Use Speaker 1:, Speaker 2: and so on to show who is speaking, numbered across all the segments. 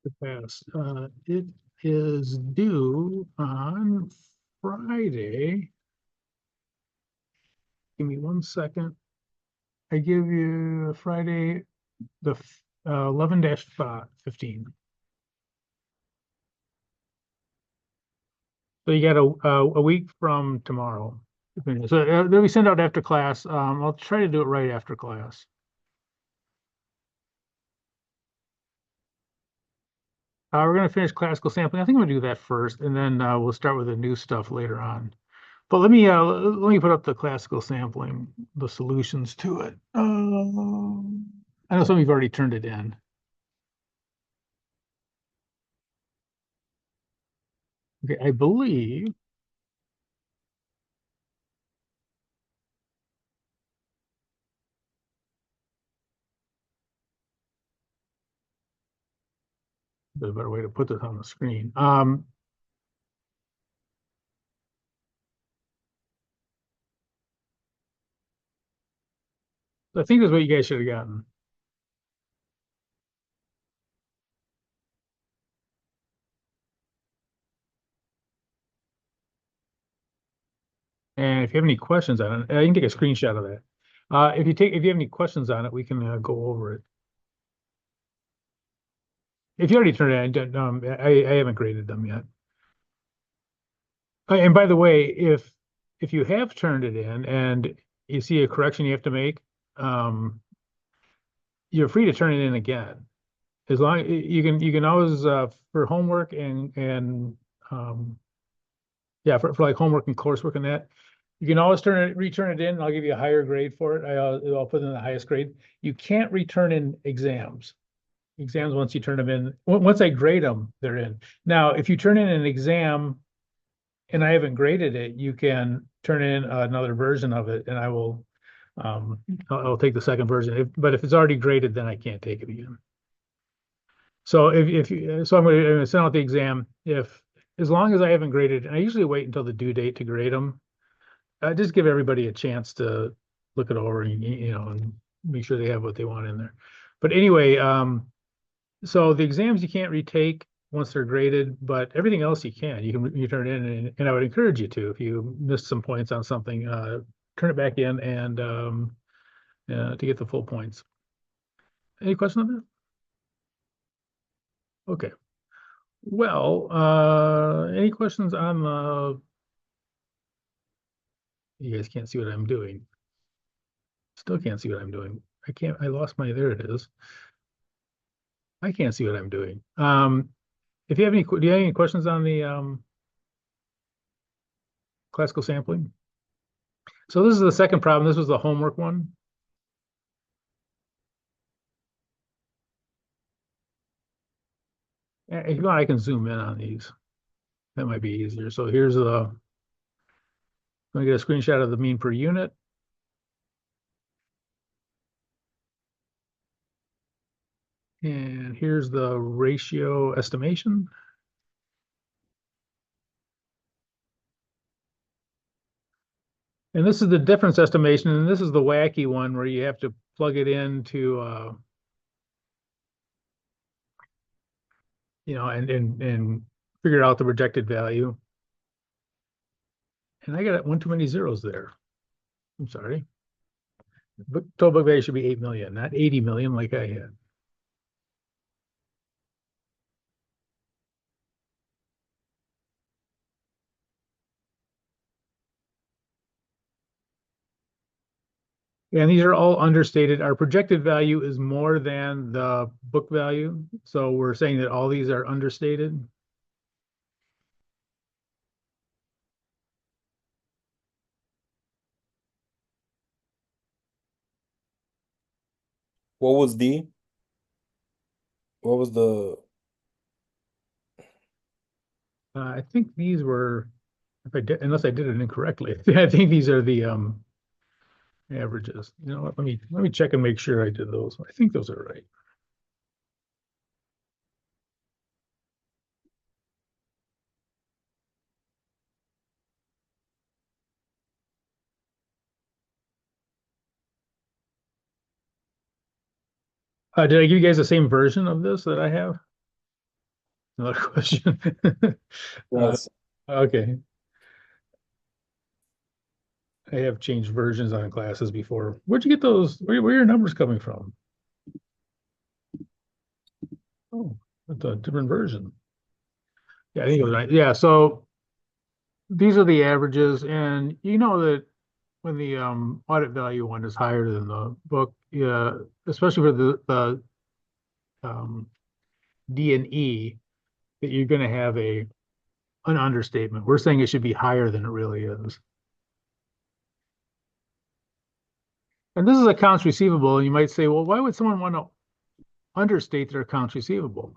Speaker 1: to pass. It is due on Friday. Give me 1 second. I give you Friday, the 11-15. So you got a week from tomorrow. So they'll be sent out after class. I'll try to do it right after class. We're going to finish classical sampling. I think I'm going to do that first, and then we'll start with the new stuff later on. But let me put up the classical sampling, the solutions to it. I know some of you've already turned it in. Okay, I believe there's a better way to put this on the screen. I think that's what you guys should have gotten. And if you have any questions on it, you can take a screenshot of that. If you have any questions on it, we can go over it. If you already turned it in, I haven't graded them yet. And by the way, if you have turned it in and you see a correction you have to make, um, you're free to turn it in again. As long you can always for homework and um, yeah, for like homework and coursework and that, you can always return it in. And I'll give you a higher grade for it. I'll put in the highest grade. You can't return in exams. Exams, once you turn them in, once I grade them, they're in. Now, if you turn in an exam and I haven't graded it, you can turn in another version of it, and um, I'll take the second version. But if it's already graded, then I can't take it again. So I'm going to send out the exam if as long as I haven't graded, and I usually wait until the due date to grade them. I just give everybody a chance to look it over and and make sure they have what they want in there. But anyway, so the exams you can't retake once they're graded, but everything else you can. You turn it in, and I would encourage you to if you missed some points on something, turn it back in and to get the full points. Any question on that? Okay. Well, any questions on the? You guys can't see what I'm doing. Still can't see what I'm doing. I can't. I lost my. There it is. I can't see what I'm doing. If you have any, do you have any questions on the classical sampling? So this is the second problem. This was the homework one. If you want, I can zoom in on these. That might be easier. So here's the, let me get a screenshot of the mean per unit. And here's the ratio estimation. And this is the difference estimation. And this is the wacky one where you have to plug it into, and figure out the projected value. And I got one too many zeros there. I'm sorry. But total book value should be 8 million, not 80 million like I had. And these are all understated. Our projected value is more than the book value. So we're saying that all these are understated.
Speaker 2: What was the what was the
Speaker 1: I think these were, if I did, unless I did it incorrectly, I think these are the averages. You know what? Let me check and make sure I did those. I think those are right. Did I give you guys the same version of this that I have? Another question. Uh,
Speaker 2: Yes.
Speaker 1: okay. I have changed versions on classes before. Where'd you get those? Where are your numbers coming from? Oh, that's a different version. Yeah, I think it was right. Yeah, so these are the averages, and you know that when the audit value one is higher than the book, yeah, especially for the um, D and E, that you're going to have an understatement. We're saying it should be higher than it really is. And this is accounts receivable, and you might say, well, why would someone want to understate their accounts receivable?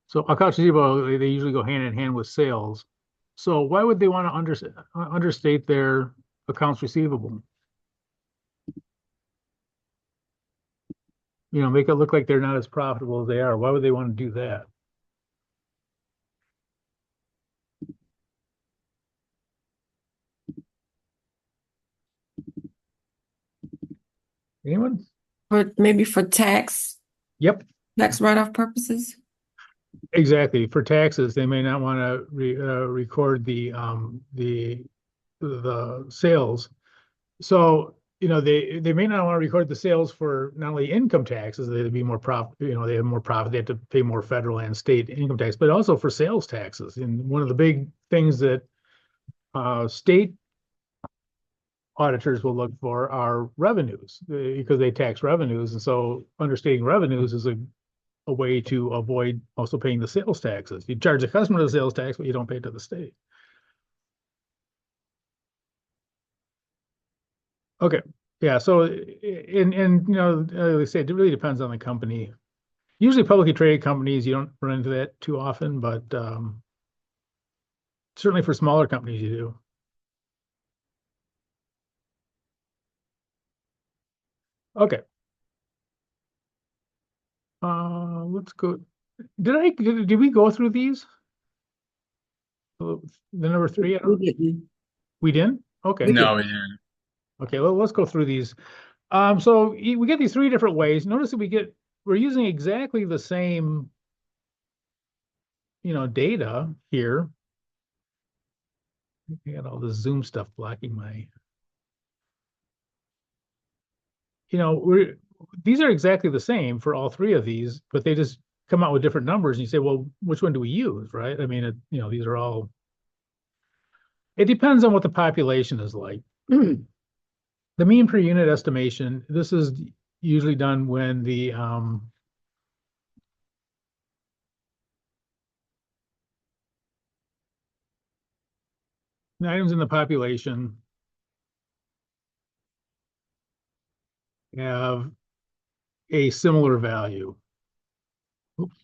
Speaker 1: So accounts receivable, they usually go hand in hand with sales. So why would they want to understate their accounts receivable? You know, make it look like they're not as profitable as they are. Why would they want to do that? Anyone?
Speaker 3: But maybe for
Speaker 1: Yep,
Speaker 3: tax write-off purposes.
Speaker 1: exactly. For taxes, they may not want to record the sales. So, you know, they may not want to record the sales for not only income taxes, they'd be more profit, you know, they have more profit, they have to pay more federal and state income tax, but also for sales taxes. And one of the big things that state auditors will look for are revenues because they tax revenues. And so understating revenues is a way to avoid also paying the sales taxes. You charge the customer the sales tax, but you don't pay it to the state. Okay. Yeah. So, and you know, like I say, it really depends on the company. Usually publicly traded companies, you don't run into that too often, but certainly for smaller companies, you do. Okay. Let's go. Did we go through these? The number three? I
Speaker 3: We
Speaker 1: don't,
Speaker 3: didn't.
Speaker 1: we didn't? Okay.
Speaker 3: We did.
Speaker 4: No, we didn't.
Speaker 1: Okay, well, let's go through these. So we get these three different ways. Notice that we're using exactly the same, you know, data here. I got all this Zoom stuff blocking my, you know, these are exactly the same for all three of these, but they just come out with different numbers. And you say, well, which one do we use, right? I mean, you know, these are all, it depends on what the population is like. The mean per unit estimation, this is usually done when the items in the population have a similar value. Oops.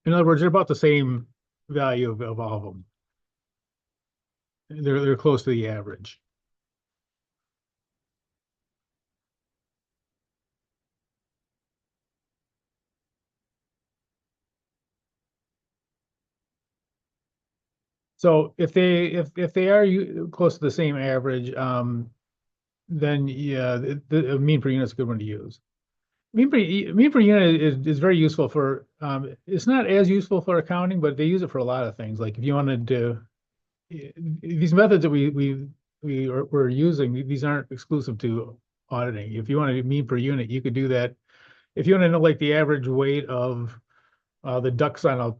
Speaker 1: In other words, they're about the same value of all of them. They're close to the average. So if they are close to the same average, then yeah, the mean per unit is a good one to use. Mean per unit is very useful for it's not as useful for accounting, but they use it for a lot of things. Like if you wanted to these methods that we're using, these aren't exclusive to auditing. If you want to mean per unit, you could do that. If you want to know like the average weight of the ducks on a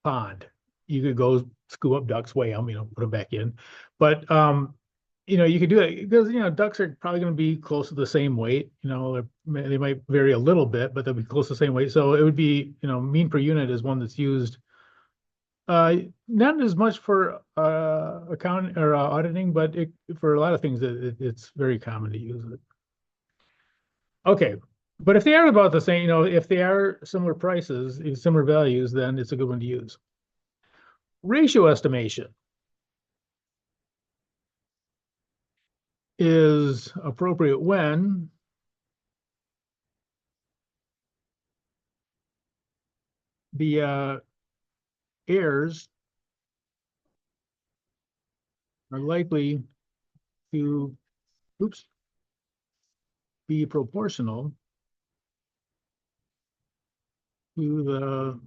Speaker 1: pond, you could go scoop up ducks, weigh them, you know, put them back in. But you know, you could do that because you know ducks are probably going to be close to the same weight. You know, they might vary a little bit, but they'll be close to the same weight. So it would be, you know, mean per unit is one that's used not as much for accounting or auditing, but for a lot of things, it's very common to use it. Okay, but if they are about the same, you know, if they are similar prices, similar values, then it's a good one to use. Ratio estimation is appropriate when the errors are likely to, oops, be proportional to the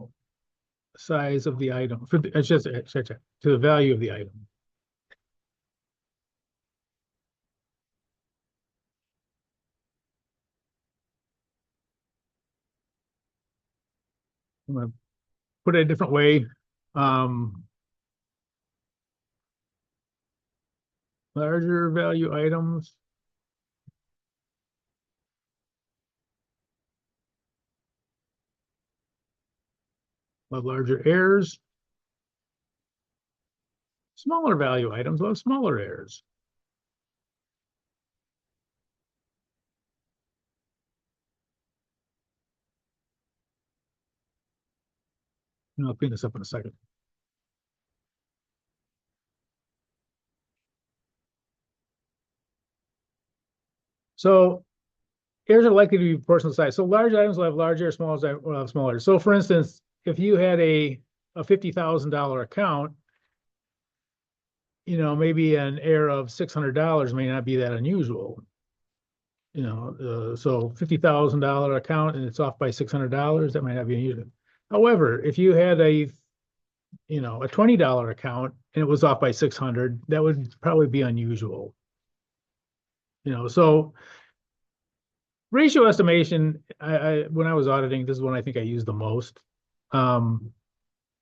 Speaker 1: size of the item, for the, it's just, to the value of the item. I'm gonna put it a different way. Larger value items. Love larger errors. Smaller value items love smaller errors. And I'll clean this up in a second. So errors are likely to be proportional size. So large items will have large errors, small items will have smaller. So for instance, if you had a $50,000 account, maybe an error of $600 may not be that unusual. So $50,000 account and it's off by $600, that might not be unusual. However, if you had a $20 account and it was off by 600, that would probably be unusual. So ratio estimation, when I was auditing, this is one I think I used the most.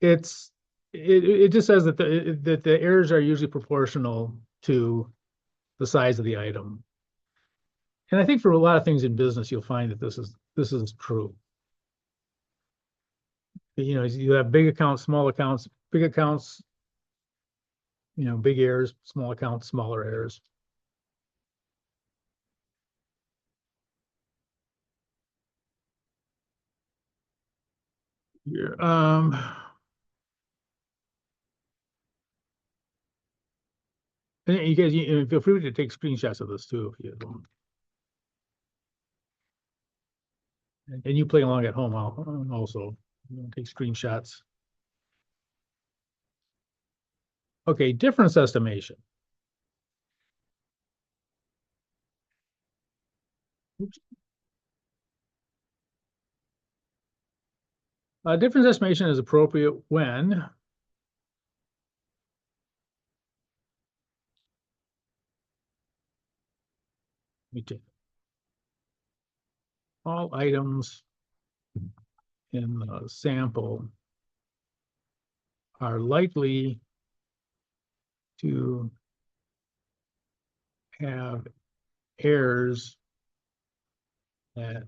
Speaker 1: It just says that the errors are usually proportional to the size of the item. And I think for a lot of things in business, you'll find that this is true. You have big accounts, small accounts, big accounts, big errors, small accounts, smaller errors. Here, and you guys, feel free to take screenshots of this too if you want. And you play along at home also. Take screenshots. Okay, difference estimation. Oops. Difference estimation is appropriate when all items in the sample are likely to have errors that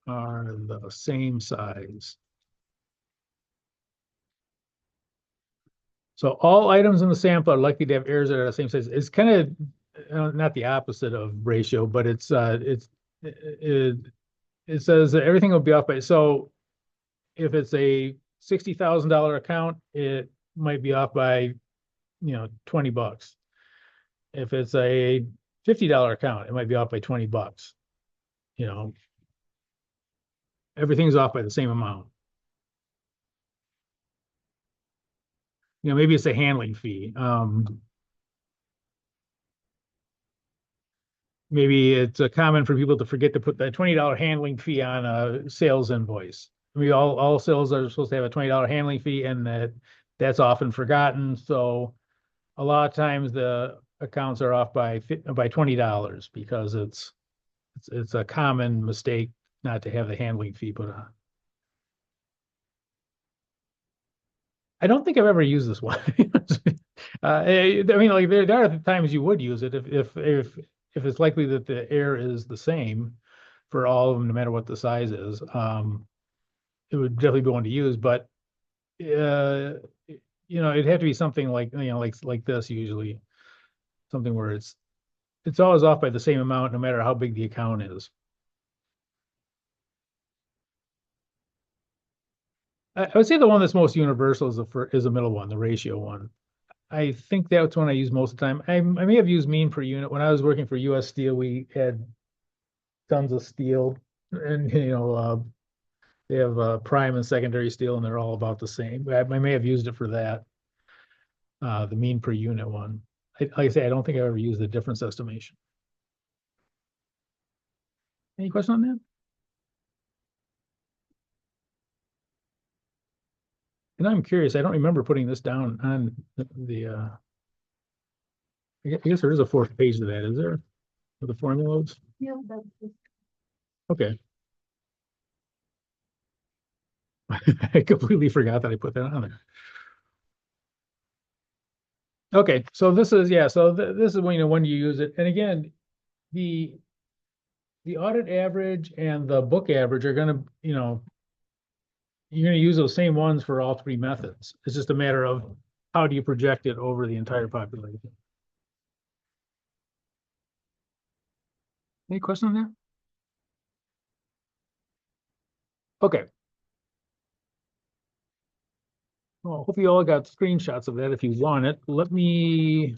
Speaker 1: are the same size. So all items in the sample are likely to have errors that are the same size. It's kind of not the opposite of ratio, but it says that everything will be off by. So if it's a $60,000 account, it might be off by, $20. If it's a $50 account, it might be off by $20. Everything's off by the same amount. Maybe it's a handling fee. Maybe it's common for people to forget to put the $20 handling fee on a sales invoice. I mean, all sales are supposed to have a $20 handling fee, and that's often forgotten. So a lot of times the accounts are off by $20 because it's a common mistake not to have the handling fee put on. I don't think I've ever used this one. I mean, like there are times you would use it if it's likely that the error is the same for all of them, no matter what the size is. It would definitely be one to use, but it'd have to be something like like this usually, something where it's always off by the same amount, no matter how big the account is. I would say the one that's most universal is the middle one, the ratio one. I think that's one I use most of the time. I may have used mean per unit. When I was working for US Steel, we had tons of steel, and they have prime and secondary steel, and they're all about the same. I may have used it for that, the mean per unit one. Like I say, I don't think I ever used the difference estimation. Any question on that? And I'm curious, I don't remember putting this down on I guess there is a fourth page to that, is there? For the formulas?
Speaker 4: Yeah, that's just.
Speaker 1: Okay. I completely forgot that I put that on there. Okay, so this is, yeah, so this is when, when you use it. And again, the audit average and the book average are gonna, you're gonna use those same ones for all three methods. It's just a matter of how do you project it over the entire population. Any question there? Okay. Well, hope you all got screenshots of that if you want it. Let me.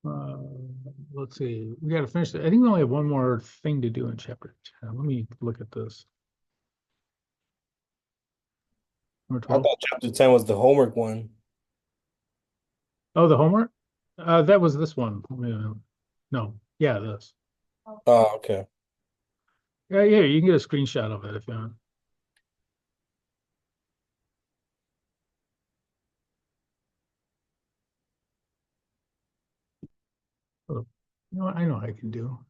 Speaker 1: Uh, let's see. We got to finish. I think we only have one more thing to do in chapter 10. Let me look at this. Number
Speaker 2: I
Speaker 1: 12.
Speaker 2: thought chapter 10 was the homework one.
Speaker 1: Oh, the homework? That was this one. Wait a minute. No. Yeah, this.
Speaker 2: Oh, okay.
Speaker 1: Yeah, you can get a screenshot of it if you want. Oh, you know what? I know what I can do.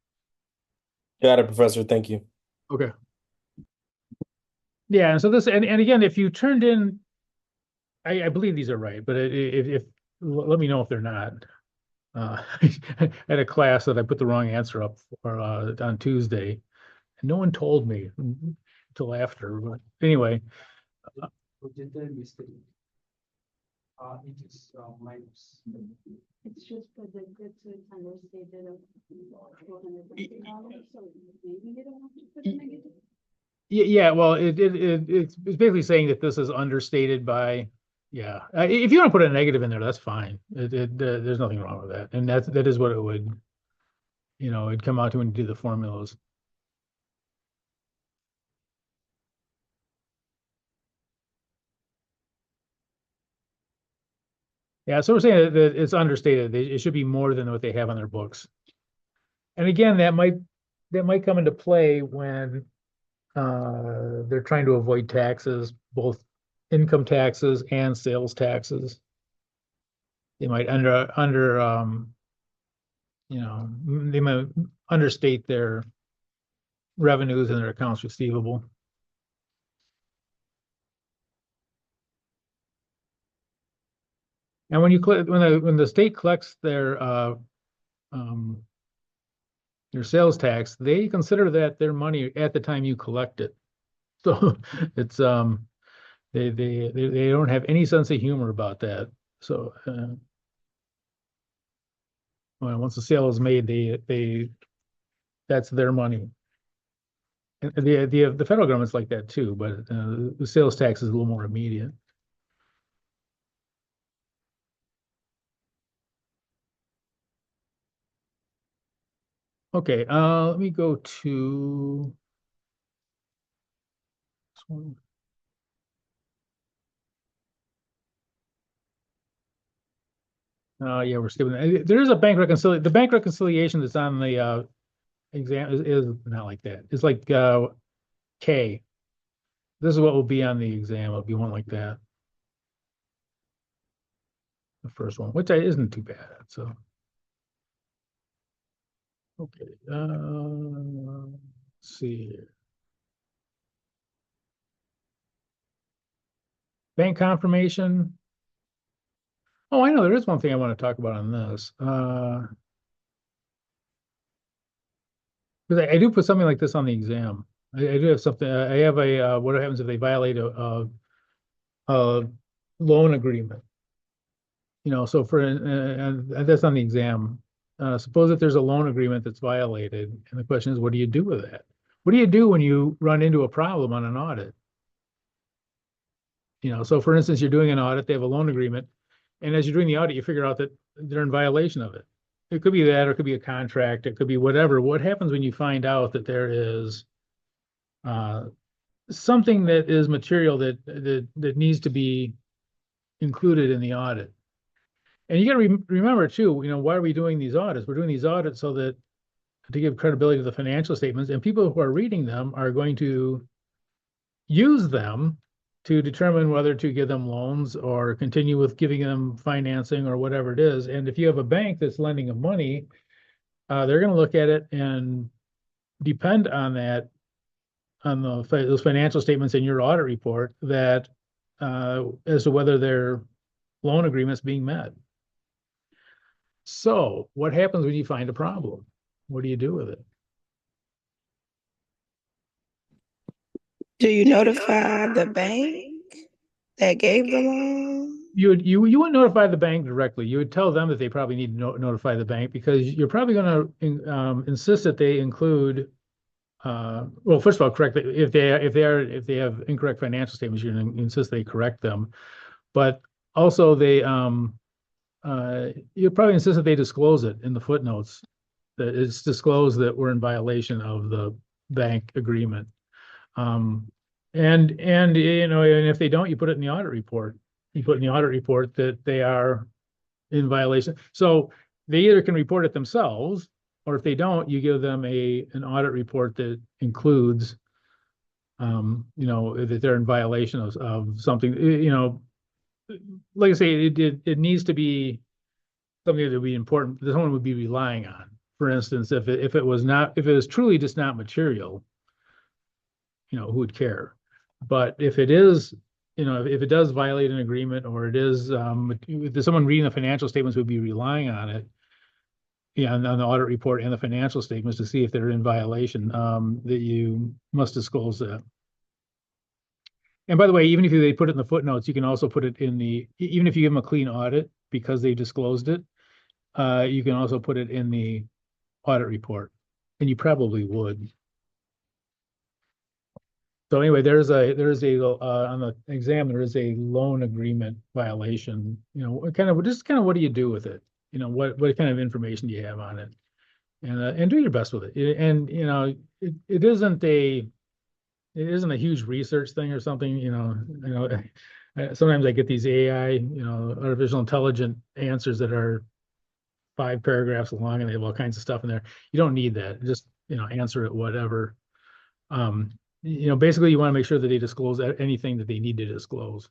Speaker 2: Got it, Professor. Thank you.
Speaker 1: Okay. Yeah, and so this, and again, if you turned in, I believe these are right, but if let me know if they're not. I had a class that I put the wrong answer up for on Tuesday, and no one told me until after. But anyway,
Speaker 4: It's just predicted to understated of $450, so maybe you don't have to put a negative.
Speaker 1: yeah, well, it's basically saying that this is understated by, yeah. If you want to put a negative in there, that's fine. There's nothing wrong with that, and that is what it would, it'd come out to when you do the formulas. Yeah, so we're saying that it's understated. It should be more than what they have on their books. And again, that might come into play when they're trying to avoid taxes, both income taxes and sales taxes. They might they might understate their revenues and their accounts receivable. And when you when the state collects their sales tax, they consider that their money at the time you collect it. So it's they don't have any sense of humor about that. So well, once the sale is made, they that's their money. And the federal government's like that too, but the sales tax is a little more immediate. Okay, let me go to this one. Yeah, we're skipping that. There is a bank reconciliation. The bank reconciliation that's on the exam is not like that. It's like K. This is what will be on the exam. It'll be one like that. The first one, which isn't too bad. So, okay. Let's see here. Bank confirmation. Oh, I know there is one thing I want to talk about on this. Because I do put something like this on the exam. I do have something. I have a what happens if they violate a loan agreement? So and that's on the exam. Suppose that there's a loan agreement that's violated, and the question is, what do you do with that? What do you do when you run into a problem on an audit? So for instance, you're doing an audit, they have a loan agreement, and as you're doing the audit, you figure out that they're in violation of it. It could be that, or it could be a contract, it could be whatever. What happens when you find out that there is something that is material that needs to be included in the audit? And you got to remember too, why are we doing these audits? We're doing these audits so that to give credibility to the financial statements, and people who are reading them are going to use them to determine whether to give them loans or continue with giving them financing or whatever it is. And if you have a bank that's lending them money, they're going to look at it and depend on that, on those financial statements in your audit report, that as to whether their loan agreement's being met. So what happens when you find a problem? What do you do with it?
Speaker 5: Do you notify the bank that gave the loan?
Speaker 1: You wouldn't notify the bank directly. You would tell them that they probably need to notify the bank, because you're probably going to insist that they include. Well, first of all, correct if they have incorrect financial statements, you're going to insist they correct them. But also you probably insist that they disclose it in the footnotes, that it's disclosed that we're in violation of the bank agreement. And if they don't, you put it in the audit report. You put in the audit report that they are in violation. So they either can report it themselves, or if they don't, you give them an audit report that includes, that they're in violation of something. Like I say, it needs to be something that would be important, that someone would be relying on. For instance, if it was truly just not material, who would care? But if it is, if it does violate an agreement, or it is, someone reading the financial statements would be relying on it, on the audit report and the financial statements to see if they're in violation, that you must disclose that. And by the way, even if they put it in the footnotes, you can also put it even if you give them a clean audit because they disclosed it, you can also put it in the audit report, and you probably would. So anyway, on the exam, there is a loan agreement violation. What do you do with it? What kind of information do you have on it? And do your best with it. And it isn't a huge research thing or something. Sometimes I get these AI, artificial intelligent answers that are 5 paragraphs long, and they have all kinds of stuff in there. You don't need that. Just answer it whatever. Basically you want to make sure that they disclose anything that they need to disclose.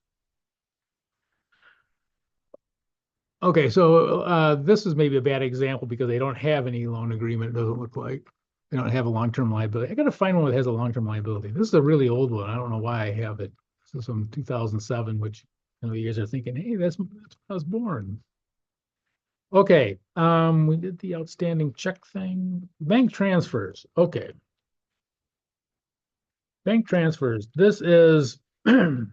Speaker 1: Okay, so this is maybe a bad example because they don't have any loan agreement. It doesn't look like they don't have a long-term liability. I got to find one that has a long-term liability. This is a really old one. I don't know why I have it. This is from 2007, which you guys are thinking, hey, that's when I was born. Okay, we did the outstanding check thing. Bank transfers. Okay. Bank transfers. This is when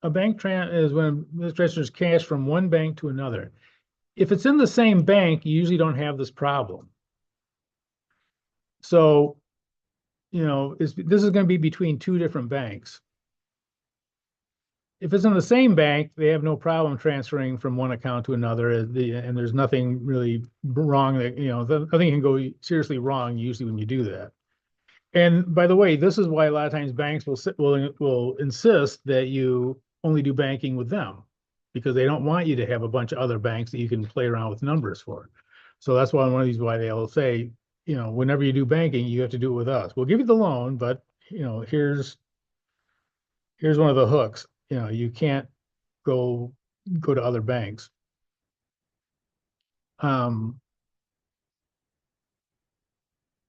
Speaker 1: when this transfers cash from one bank to another. If it's in the same bank, you usually don't have this problem. So, this is going to be between 2 different banks. If it's in the same bank, they have no problem transferring from one account to another, and there's nothing really wrong that, nothing can go seriously wrong usually when you do that. And by the way, this is why a lot of times banks will insist that you only do banking with them, because they don't want you to have a bunch of other banks that you can play around with numbers for. So that's why why they'll say, whenever you do banking, you have to do it with us. We'll give you the loan, but here's one of the hooks. You can't go to other banks.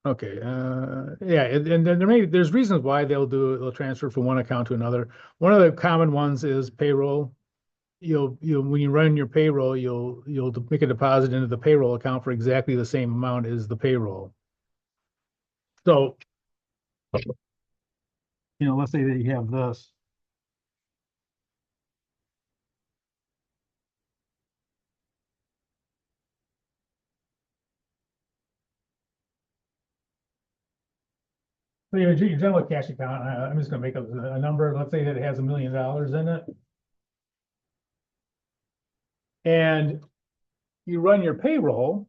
Speaker 1: Okay. Yeah, and then there's reasons why they'll transfer from one account to another. One of the common ones is payroll. When you run your payroll, you'll make a deposit into the payroll account for exactly the same amount as the payroll. So, let's say that you have this. So your general cash account, I'm just going to make up a number. Let's say that it has $1 million in it. And you run your payroll,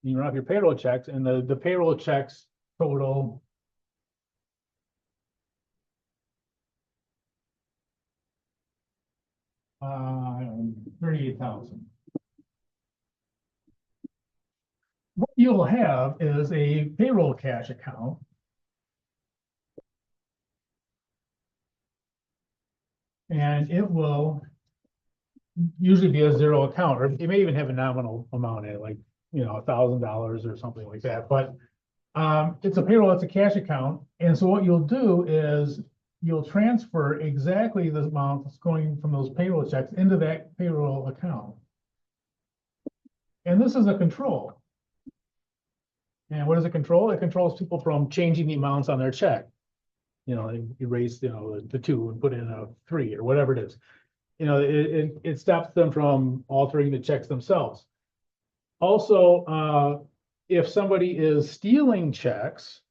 Speaker 1: you run off your payroll checks, and the payroll checks total $38,000. what you'll have is a payroll cash account. And it will usually be a zero account, or it may even have a nominal amount in it, like, $1,000 or something like that. But it's a payroll, it's a cash account. And so what you'll do is you'll transfer exactly the amount that's going from those payroll checks into that payroll account. And this is a control. And what does it control? It controls people from changing the amounts on their check. They erase, the 2 and put in a 3 or whatever it is. It stops them from altering the checks themselves. Also, if somebody is stealing checks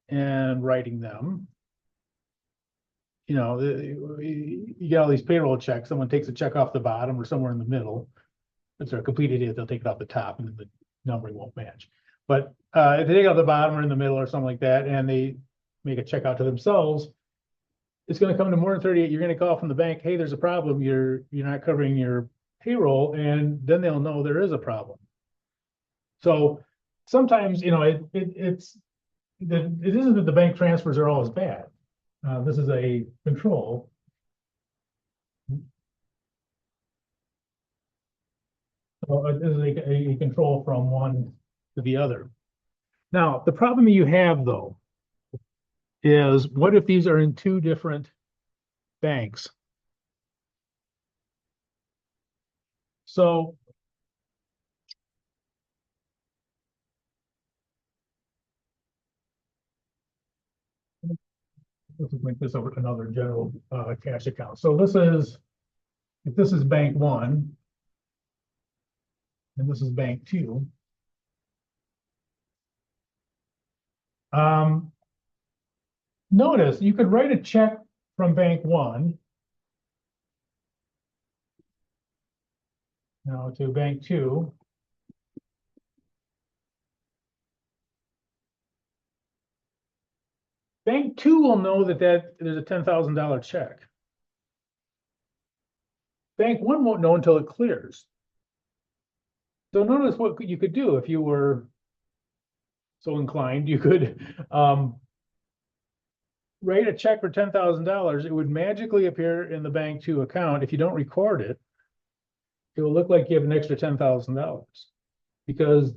Speaker 1: and writing them, you get all these payroll checks. Someone takes a check off the bottom or somewhere in the middle. If they're a complete idiot, they'll take it off the top and the numbering won't match. But if they take it off the bottom or in the middle or something like that, and they make a check out to themselves, it's going to come to more than 38. You're going to call from the bank, hey, there's a problem. You're not covering your payroll, and then they'll know there is a problem. So sometimes, it isn't that the bank transfers are always bad. This is a control. So it is a control from one to the other. Now, the problem you have, though, is what if these are in 2 different banks? So let's make this over another general cash account. So if this is bank 1 and this is bank 2, notice you could write a check from bank 1 to bank 2. Bank 2 will know that there's a $10,000 check. Bank 1 won't know until it clears. So notice what you could do if you were so inclined. You could write a check for $10,000. It would magically appear in the bank 2 account. If you don't record it, it will look like you have an extra $10,000 because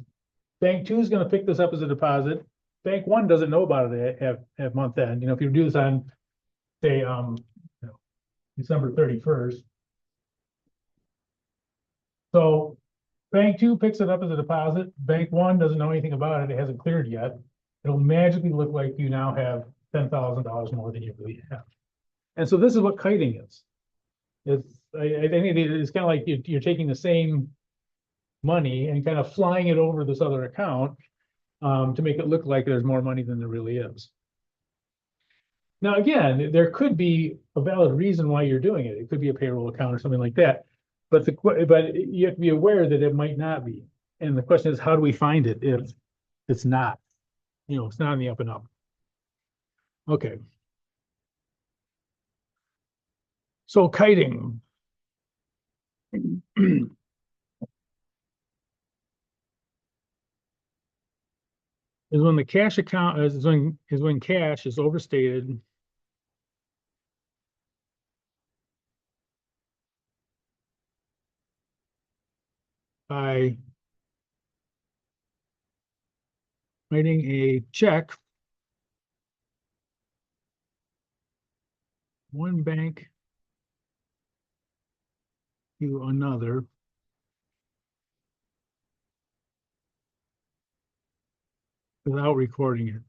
Speaker 1: bank 2 is going to pick this up as a deposit. Bank 1 doesn't know about it at month end. If you do this on, say, December 31st. So bank 2 picks it up as a deposit. Bank 1 doesn't know anything about it. It hasn't cleared yet. It'll magically look like you now have $10,000 more than you really have. And so this is what kiting is. I think it's kind of like you're taking the same money and kind of flying it over this other account to make it look like there's more money than there really is. Now, again, there could be a valid reason why you're doing it. It could be a payroll account or something like that. But you have to be aware that it might not be. And the question is, how do we find it if it's not? It's not in the up and up. Okay. So kiting. Is when the cash account is when cash is overstated by writing a check one bank to another without recording it.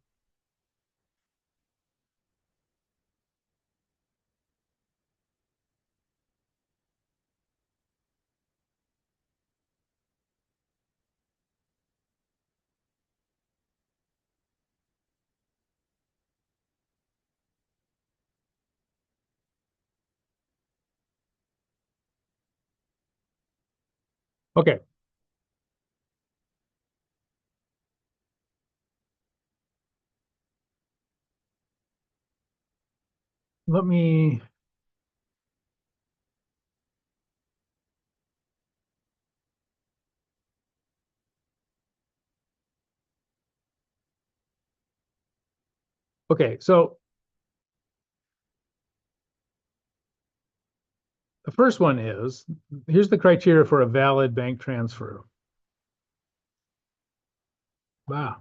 Speaker 1: Okay. Let me Okay, so the first one is, here's the criteria for a valid bank transfer. Wow.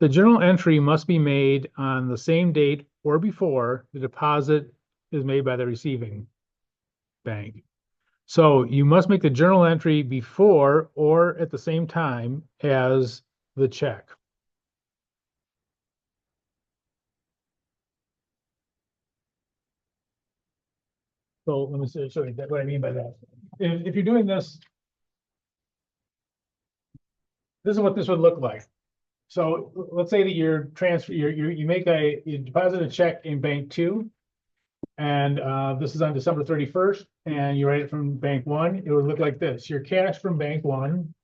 Speaker 1: The journal entry must be made on the same date or before the deposit is made by the receiving bank. So you must make the journal entry before or at the same time as the check. So let me show you what I mean by that. If you're doing this, this is what this would look like. So let's say that you deposit a check in bank 2, and this is on December 31st, and you write it from bank 1. It would look like this. Your cash from bank 1.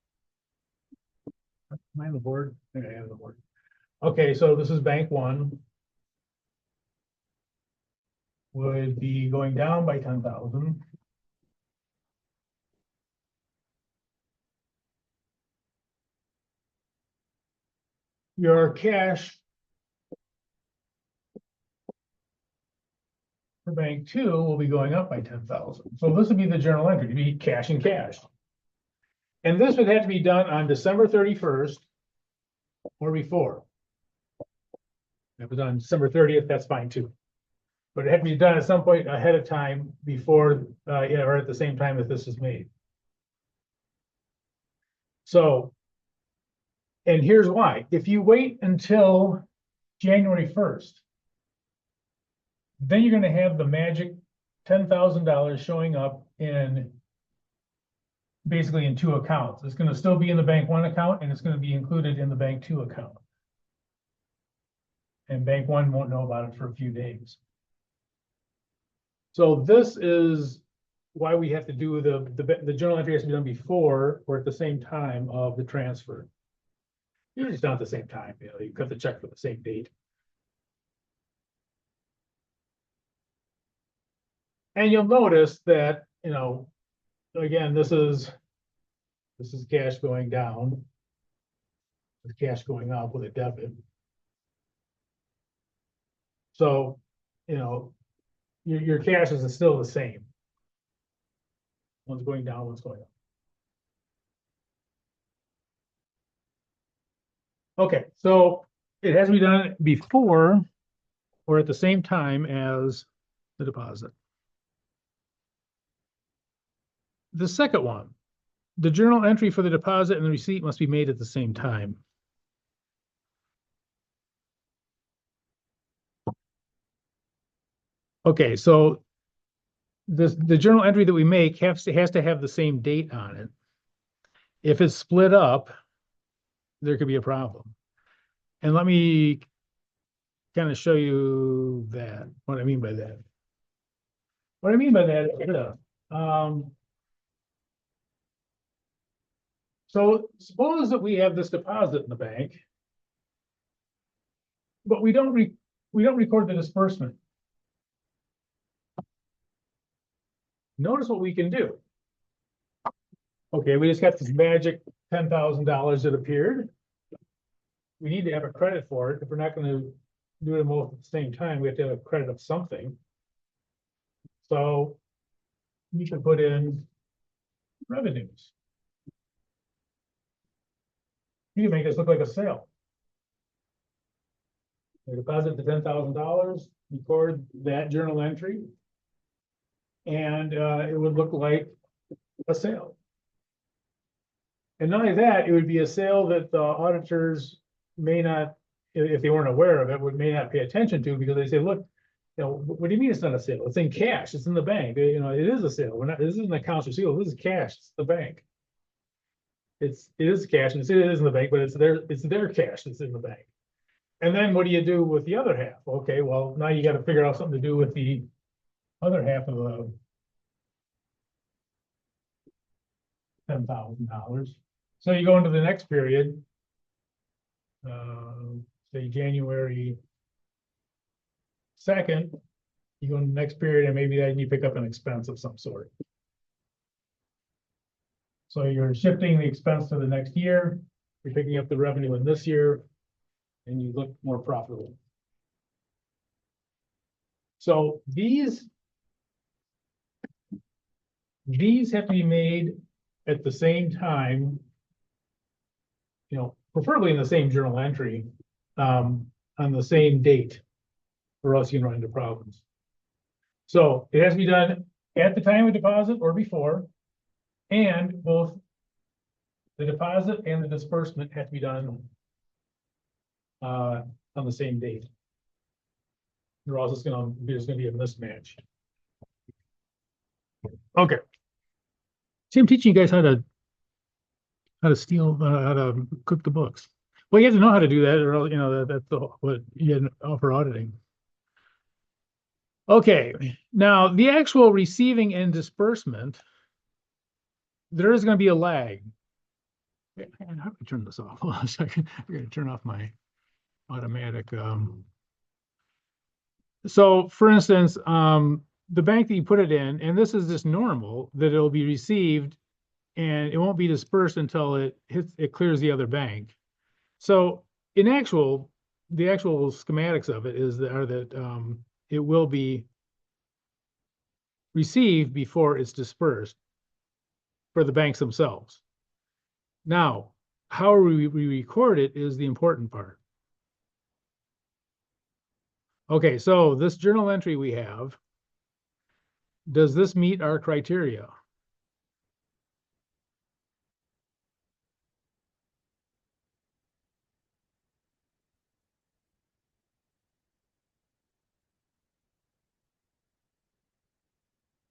Speaker 1: Am I on the board? I think I have the board. Okay, so this is bank 1. Would be going down by 10,000. Your cash for bank 2 will be going up by 10,000. So this would be the journal entry, to be cash and cash. And this would have to be done on December 31st or before. If it was on December 30th, that's fine too. But it had to be done at some point ahead of time before, or at the same time that this is made. So, and here's why. If you wait until January 1st, then you're going to have the magic $10,000 showing up in basically in 2 accounts. It's going to still be in the bank 1 account, and it's going to be included in the bank 2 account. And bank 1 won't know about it for a few days. So this is why we have to do the journal entry has to be done before or at the same time of the transfer. Usually it's not at the same time. You cut the check for the same date. And you'll notice that, again, this is cash going down. With cash going up with a debit. So, your cash is still the same. One's going down, one's going up. Okay, so it has to be done before or at the same time as the deposit. The second one, the journal entry for the deposit and the receipt must be made at the same time. Okay, so the journal entry that we make has to have the same date on it. If it's split up, there could be a problem. And let me kind of show you that, what I mean by that. What I mean by that is, so suppose that we have this deposit in the bank, but we don't record the disbursement. Notice what we can do. Okay, we just got this magic $10,000 that appeared. We need to have a credit for it. If we're not going to do them both at the same time, we have to have a credit of something. So you can put in revenues. You can make this look like a sale. We deposit the $10,000, record that journal entry, and it would look like a sale. And not only that, it would be a sale that the auditors may not, if they weren't aware of it, may not pay attention to, because they say, look, what do you mean it's not a sale? It's in cash, it's in the bank. It is a sale. This isn't accounts receivable, this is cash, it's the bank. It is cash, and it is in the bank, but it's their cash that's in the bank. And then what do you do with the other half? Okay, well, now you got to figure out something to do with the other half of the $10,000. So you go into the next period, say January 2nd, you go into the next period, and maybe then you pick up an expense of some sort. So you're shifting the expense to the next year. You're picking up the revenue in this year and you look more profitable. So these have to be made at the same time, preferably in the same journal entry, on the same date, or else you can run into problems. So it has to be done at the time of deposit or before, and both the deposit and the disbursement have to be done on the same date. Or else there's gonna be a mismatch. Okay. See, I'm teaching you guys how to how to cook the books. Well, you have to know how to do that, or that's what you had for auditing. Okay, now the actual receiving and disbursement, there is going to be a lag. And how do I turn this off? Hold on a second. I'm going to turn off my automatic. So, for instance, the bank that you put it in, and this is just normal, that it'll be received and it won't be dispersed until it clears the other bank. So, the actual schematics of it are that it will be received before it's dispersed for the banks themselves. Now, how we record it is the important part. Okay, so this journal entry we have, does this meet our criteria?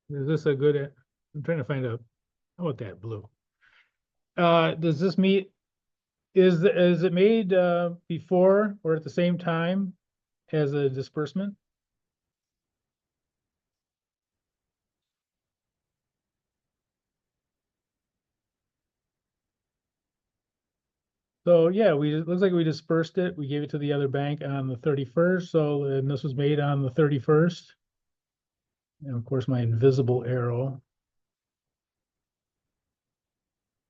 Speaker 1: Is this a good, I'm trying to find out, how about that blue? Does this meet, is it made before or at the same time as a disbursement? So yeah, it looks like we dispersed it. We gave it to the other bank on the 31st. So, and this was made on the 31st. And of course, my invisible arrow.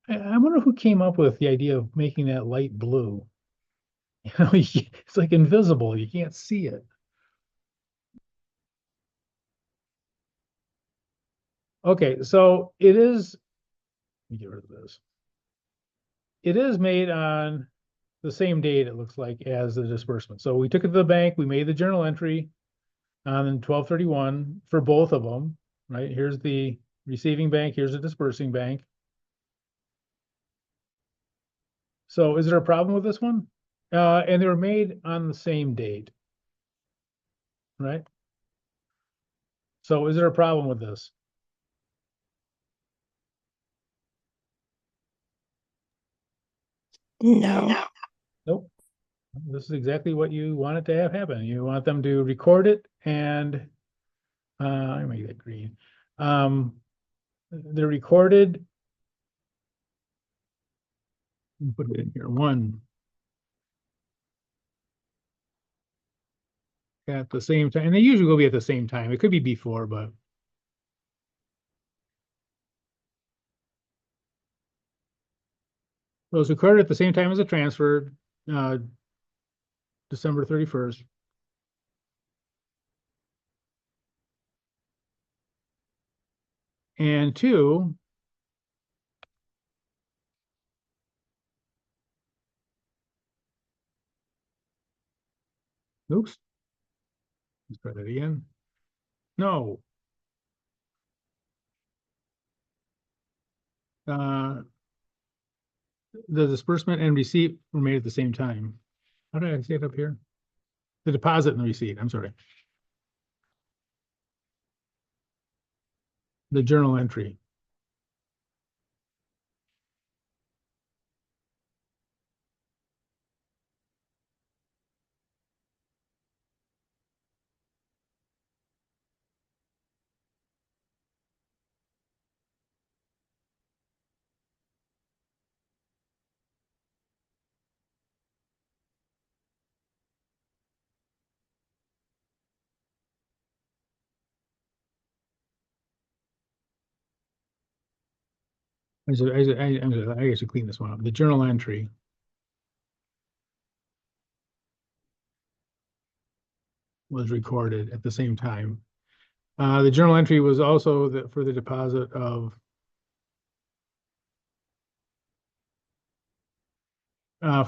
Speaker 1: I wonder who came up with the idea of making that light blue. It's like invisible. You can't see it. Okay, so it is, let me get rid of this. It is made on the same date, it looks like, as the disbursement. So we took it to the bank, we made the journal entry on 12/31 for both of them, right? Here's the receiving bank, here's the dispersing bank. So is there a problem with this one? And they were made on the same date, right? So is there a problem with this?
Speaker 5: No.
Speaker 1: Nope. This is exactly what you want it to have happen. You want them to record it and I make that green. They're recorded. Put it in here. One at the same time, and they usually will be at the same time. It could be before, but it was recorded at the same time as the transfer, December 31st. And two, oops, let's try that again. No. The disbursement and receipt were made at the same time. How did I say it up here? The deposit and the receipt, I'm sorry. The journal entry. I should clean this one up. The journal entry. was recorded at the same time. The journal entry was also for the deposit of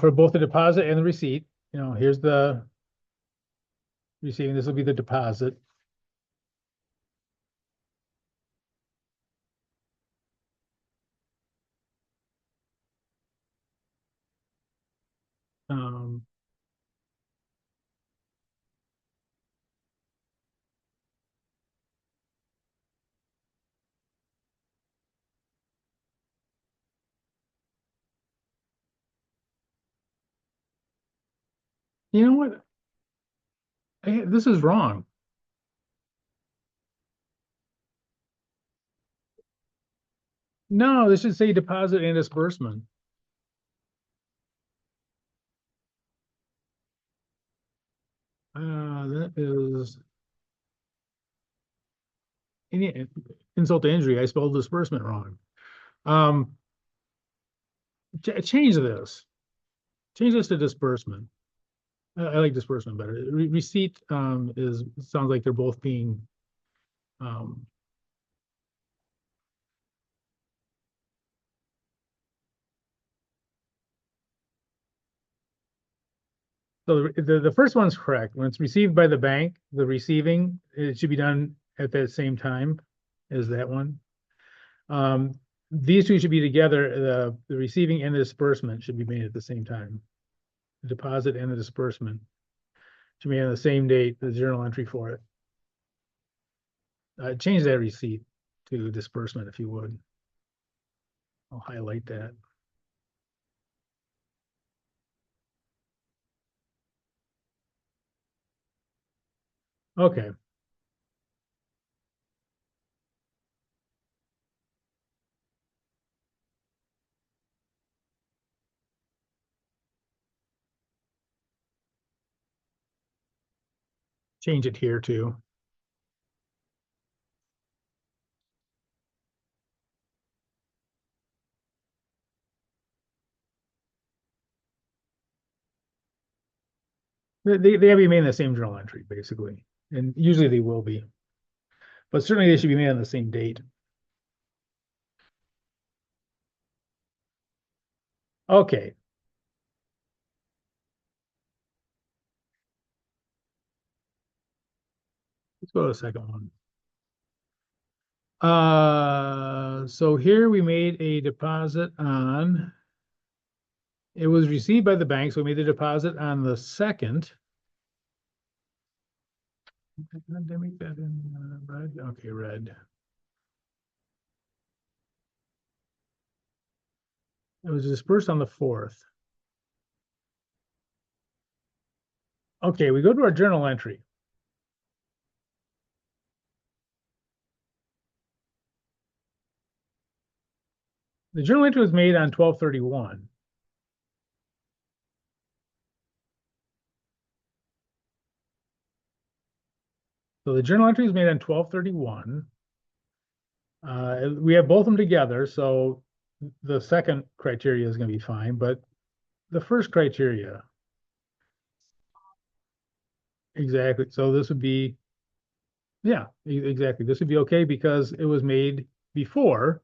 Speaker 1: for both the deposit and the receipt. You know, here's the receiving, this will be the deposit. Um, you know what? This is wrong. No, this should say deposit and disbursement. That is any insult to injury. I spelled disbursement wrong. Um, change this. Change this to disbursement. I like disbursement better. Receipt sounds like they're both being um, so the first one's correct. When it's received by the bank, the receiving, it should be done at that same time as that one. These two should be together. The receiving and the disbursement should be made at the same time. The deposit and the disbursement should be on the same date, the journal entry for it. Change that receipt to disbursement if you would. I'll highlight that. Okay. Change it here too. They have to be made in the same journal entry, basically. And usually they will be. But certainly they should be made on the same date. Okay. Let's go to the second one. So here we made a deposit on, it was received by the bank, so we made the deposit on the 2nd. Did I make that in red? Okay, red. It was dispersed on the 4th. Okay, we go to our journal entry. The journal entry was made on 12/31. So the journal entry was made on 12/31. We have both of them together, so the second criteria is going to be fine, but the first criteria, exactly. So this would be, yeah, exactly. This would be okay because it was made before.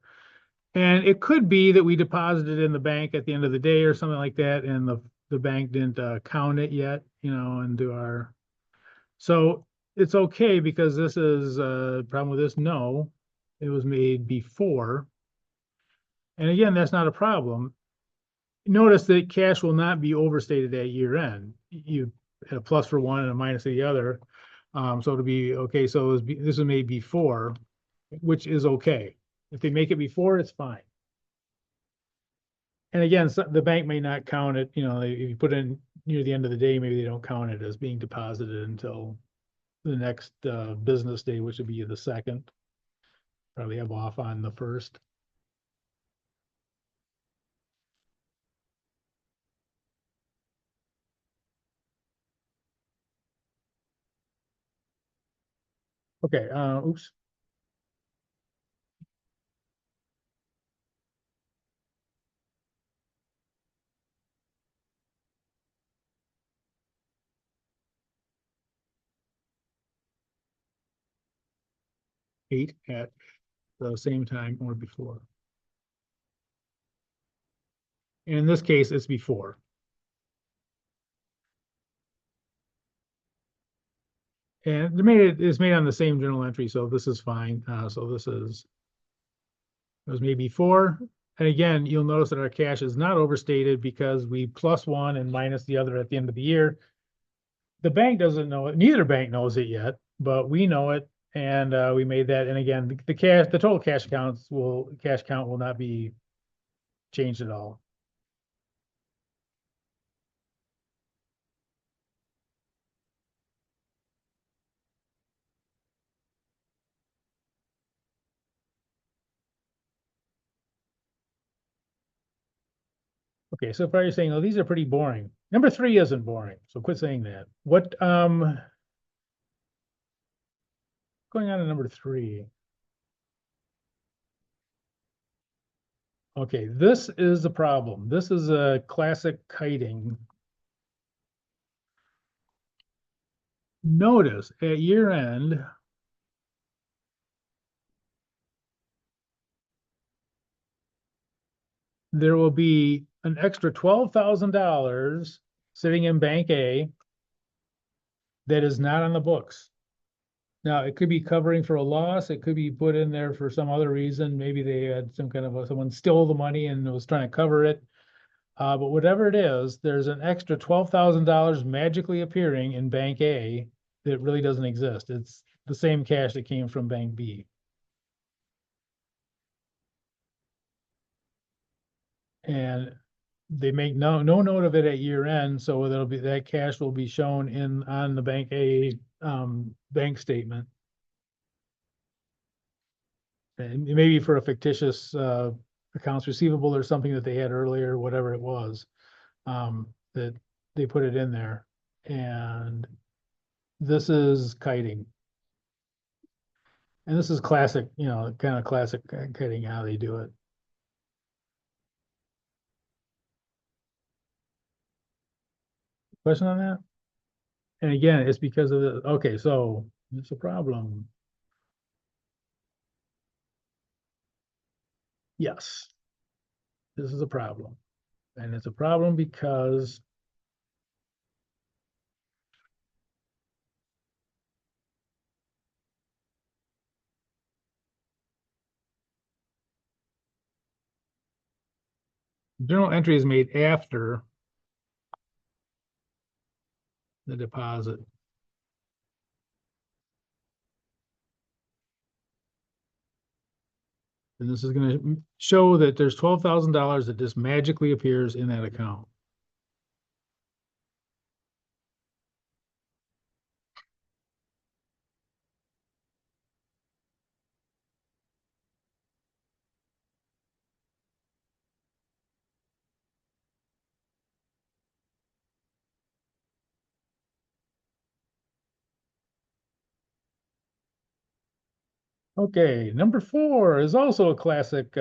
Speaker 1: And it could be that we deposited in the bank at the end of the day or something like that, and the bank didn't count it yet, you know, and do our. So it's okay because this is problem with this. No, it was made before. And again, that's not a problem. Notice that cash will not be overstated at year end. You had a plus for one and a minus for the other. So it'll be okay. So this was made before, which is okay. If they make it before, it's fine. And again, the bank may not count it, you know, if you put in near the end of the day, maybe they don't count it as being deposited until the next business day, which would be the 2nd. Probably have off on the 1st. Okay, oops. 8 at the same time or before. In this case, it's before. And it's made on the same journal entry, so this is fine. So this is, it was made before. And again, you'll notice that our cash is not overstated because we plus one and minus the other at the end of the year. The bank doesn't know it. Neither bank knows it yet, but we know it. And we made that. And again, the total cash count will not be changed at all. Okay, so far you're saying, oh, these are pretty boring. Number 3 isn't boring, so quit saying that. What going on to number 3? Okay, this is the problem. This is a classic kiting. Notice at year end, there will be an extra $12,000 sitting in Bank A that is not on the books. Now, it could be covering for a loss. It could be put in there for some other reason. Maybe they had some kind of someone stole the money and was trying to cover it. But whatever it is, there's an extra $12,000 magically appearing in Bank A that really doesn't exist. It's the same cash that came from Bank B. And they make no note of it at year end, so that'll be, that cash will be shown on the Bank A bank statement. And maybe for a fictitious accounts receivable or something that they had earlier, whatever it was, that they put it in there. And this is kiting. And this is classic, kind of classic kiting, how they do it. Question on that? And again, it's because of the, okay, so it's a problem. Yes, this is a problem. And it's a problem because journal entry is made after the deposit. And this is going to show that there's $12,000 that just magically appears in that account. Okay, number 4 is also a classic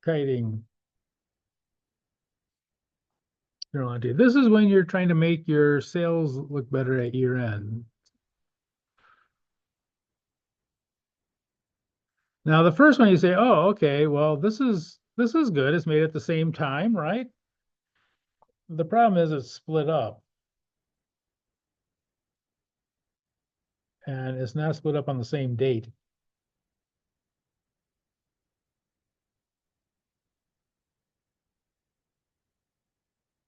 Speaker 1: kiting journal entry. This is when you're trying to make your sales look better at year end. Now, the first one you say, oh, okay, well, this is good. It's made at the same time, right? The problem is it's split up. And it's not split up on the same date.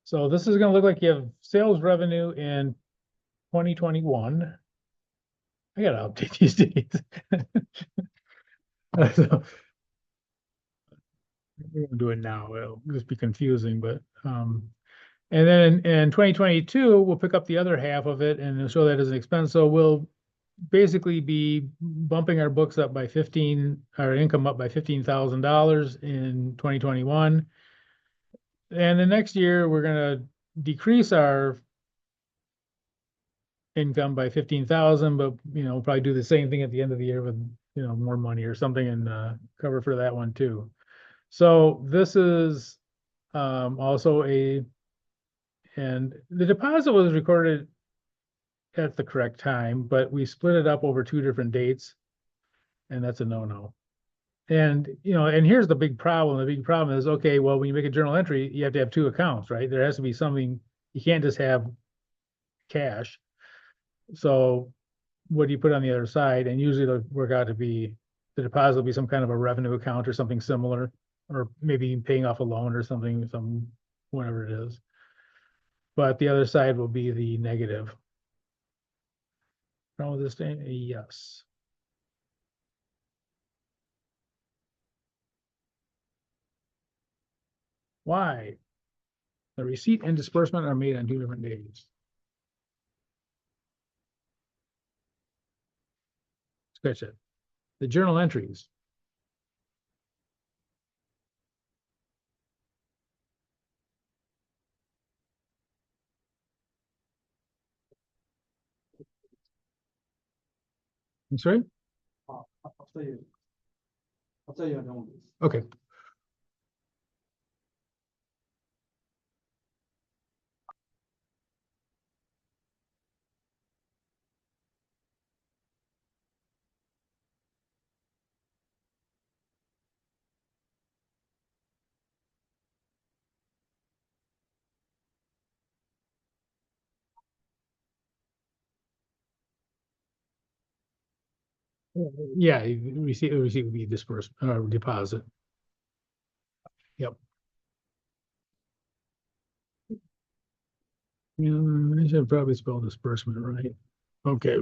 Speaker 1: So this is going to look like you have sales revenue in 2021. I got to update these dates. So, we won't do it now. It'll just be confusing, but and then in 2022, we'll pick up the other half of it and show that as an expense. So we'll basically be bumping our books up by our income up by $15,000 in 2021. And the next year, we're going to decrease our income by 15,000, but we'll probably do the same thing at the end of the year with more money or something and cover for that one too. So this is also and the deposit was recorded at the correct time, but we split it up over 2 different dates, and that's a no-no. And, and here's the big problem. The big problem is, okay, well, when you make a journal entry, you have to have 2 accounts, right? There has to be something, you can't just have cash. So what do you put on the other side? And usually it'll work out to be, the deposit will be some kind of a revenue account or something similar, or maybe paying off a loan or something, whatever it is. But the other side will be the negative. Wrong with this thing? Yes. Why? The receipt and disbursement are made on 2 different days. Scratch it. The journal entries. I'm sorry?
Speaker 6: I'll tell you. I'll tell you I don't.
Speaker 1: Okay. Yeah, receipt would be disbursed, deposit. Yep. Yeah, I should probably spell disbursement right. Okay.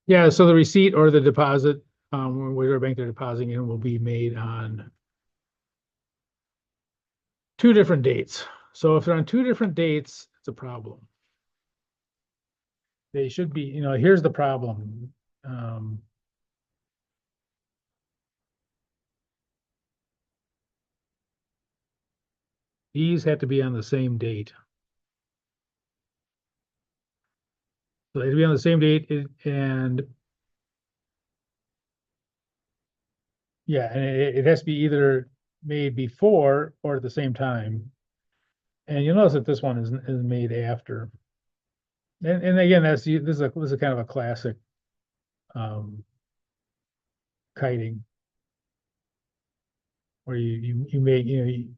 Speaker 1: Yeah, so the receipt or the deposit, where bank they're depositing in will be made on 2 different dates. So if they're on 2 different dates, it's a problem. They should be, here's the problem. These have to be on the same date. So they have to be on the same date and yeah, and it has to be either made before or at the same time. And you'll notice that this one is made after. And again, this is kind of a classic kiting, where you may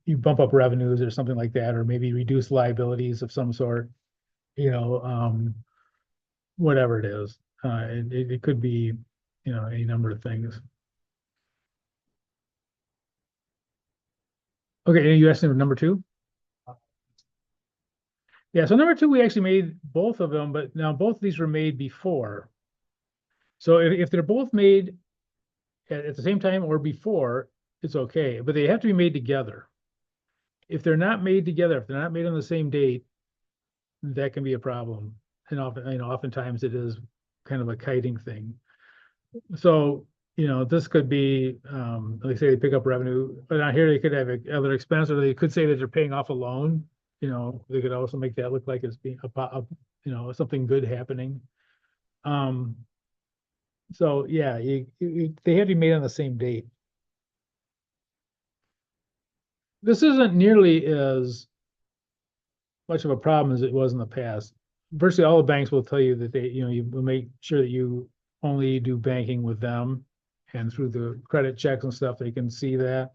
Speaker 1: you bump up revenues or something like that, or maybe reduce liabilities of some sort, whatever it is. It could be any number of things. Okay, you asked for number 2? Yeah, so number 2, we actually made both of them, but now both of these were made before. So if they're both made at the same time or before, it's okay, but they have to be made together. If they're not made together, if they're not made on the same date, that can be a problem. And often, oftentimes it is kind of a kiting thing. So, this could be, like say they pick up revenue, but on here they could have other expense, or they could say that they're paying off a loan. They could also make that look like it's being something good happening. So yeah, they have to be made on the same date. This isn't nearly as much of a problem as it was in the past. Virtually all the banks will tell you that you will make sure that you only do banking with them, and through the credit checks and stuff, they can see that.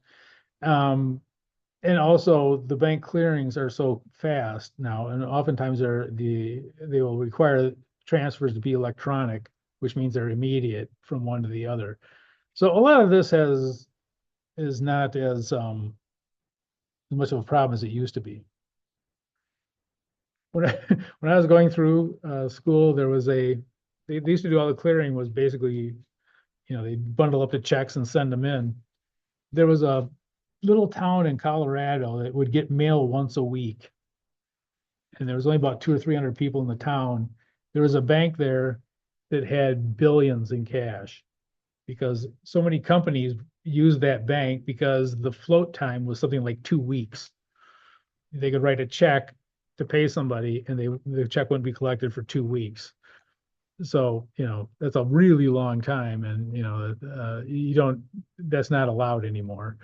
Speaker 1: And also the bank clearings are so fast now, and oftentimes they will require transfers to be electronic, which means they're immediate from one to the other. So a lot of this is not as much of a problem as it used to be. When I was going through school, there was they used to do all the clearing was basically, they bundle up the checks and send them in. There was a little town in Colorado that would get mail once a week. And there was only about 200 or 300 people in the town. There was a bank there that had billions in cash, because so many companies used that bank because the float time was something like 2 weeks. They could write a check to pay somebody and the check wouldn't be collected for 2 weeks. So, that's a really long time, and, that's not allowed anymore.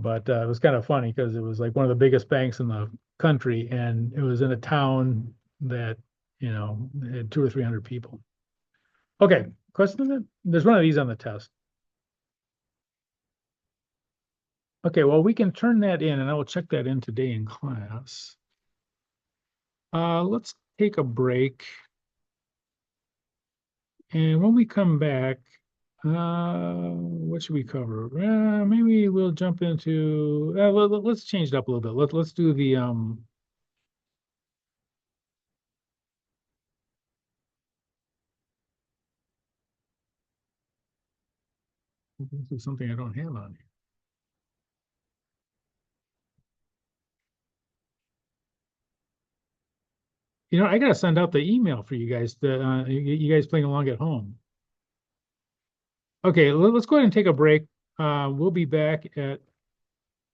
Speaker 1: But it was kind of funny because it was like one of the biggest banks in the country, and it was in a town that, had 200 or 300 people. Okay, question, there's one of these on the test. Okay, well, we can turn that in and I will check that in today in class. Let's take a break. And when we come back, what should we cover? Maybe we'll jump into, let's change it up a little bit. Let's do the, this is something I don't have on here. I gotta send out the email for you guys, you guys playing along at home. Okay, let's go ahead and take a break. We'll be back at,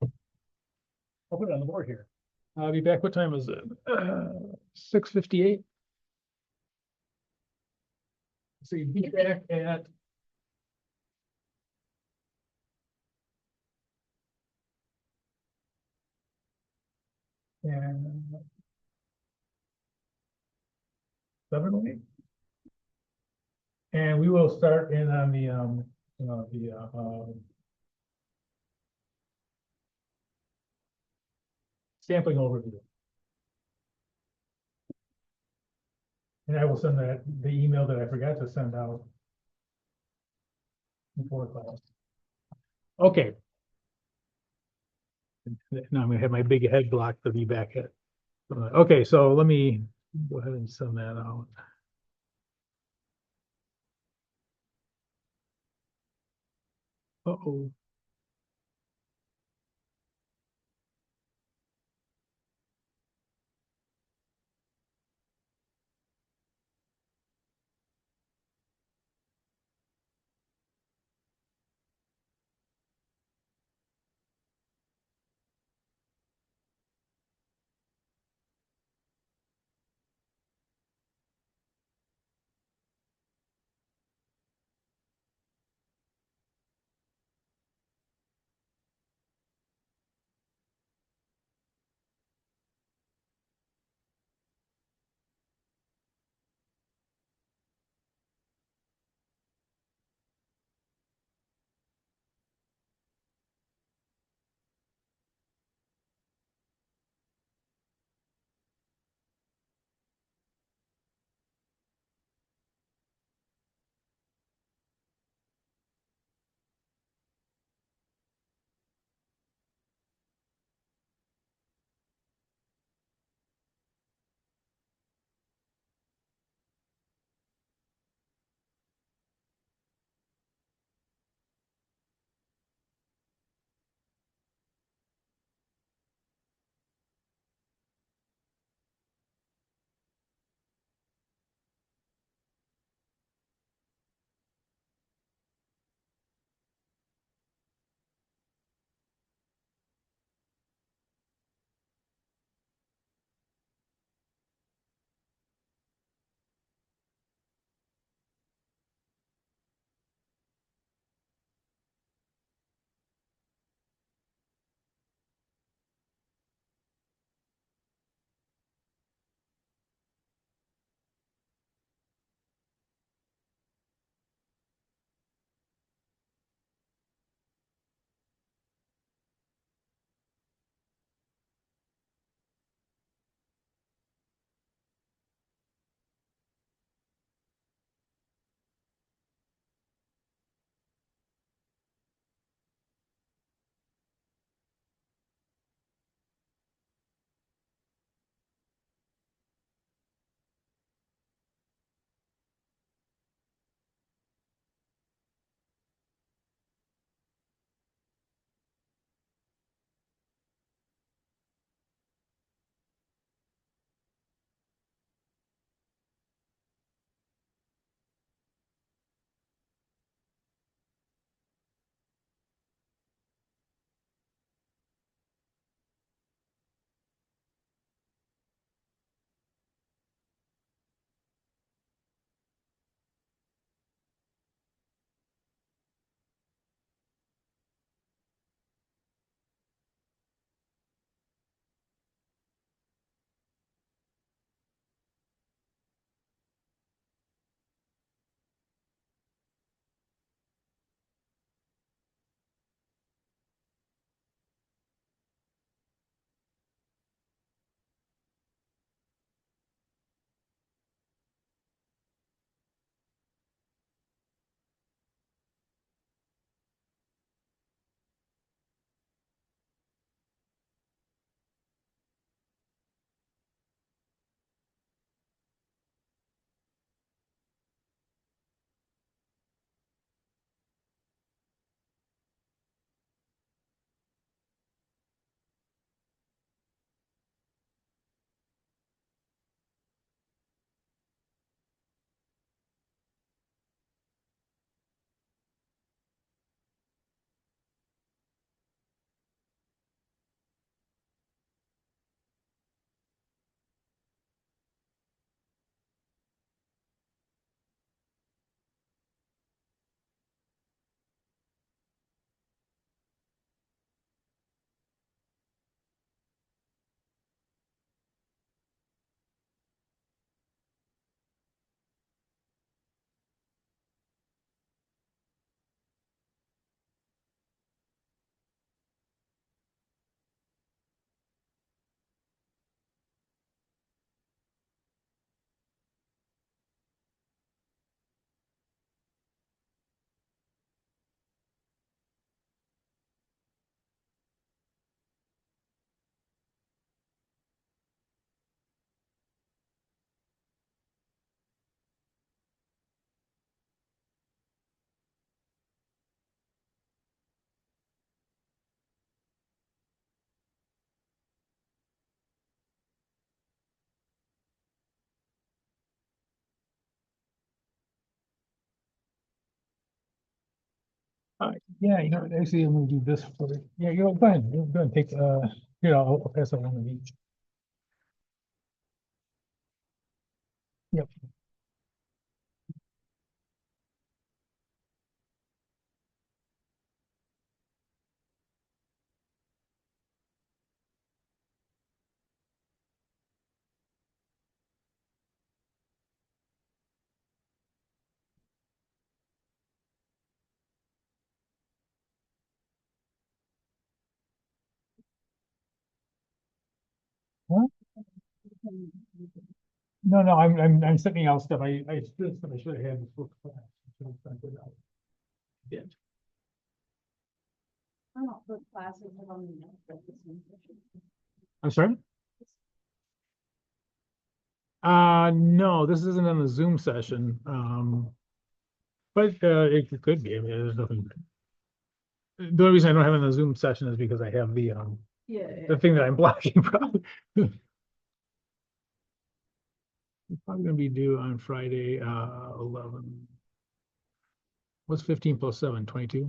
Speaker 1: I'll put it on the board here. I'll be back, what time is it? 6:58. So you'll be back at and 7:08. And we will start in on the sampling overview. And I will send the email that I forgot to send out before class. Okay. Now I'm gonna have my big head block to be back at. Okay, so let me go ahead and send that out. Uh-oh. Yeah, actually, I'm gonna do this for, yeah, go ahead, go ahead, take, here, I'll pass that one of each. Yep. Huh? No, I'm sending out stuff. I should have had before class. I should have sent it out. Did.
Speaker 4: I don't know, the classes have only met for this one session.
Speaker 1: I'm sorry? No, this isn't on the Zoom session. But it could be. I mean, there's nothing. The only reason I don't have it in the Zoom session is because I have the
Speaker 4: Yeah.
Speaker 1: the thing that I'm blocking probably. It's probably gonna be due on Friday, 11. What's 15 plus 7? 22?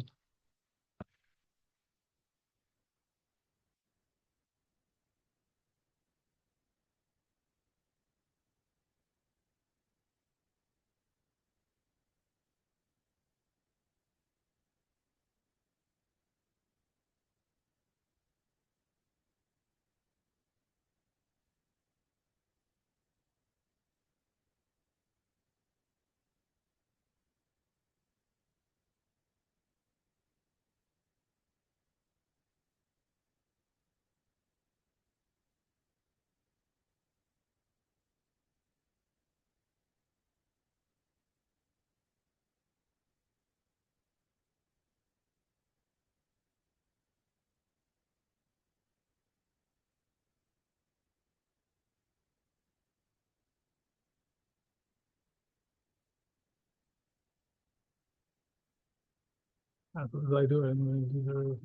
Speaker 1: What did I do? I'm going to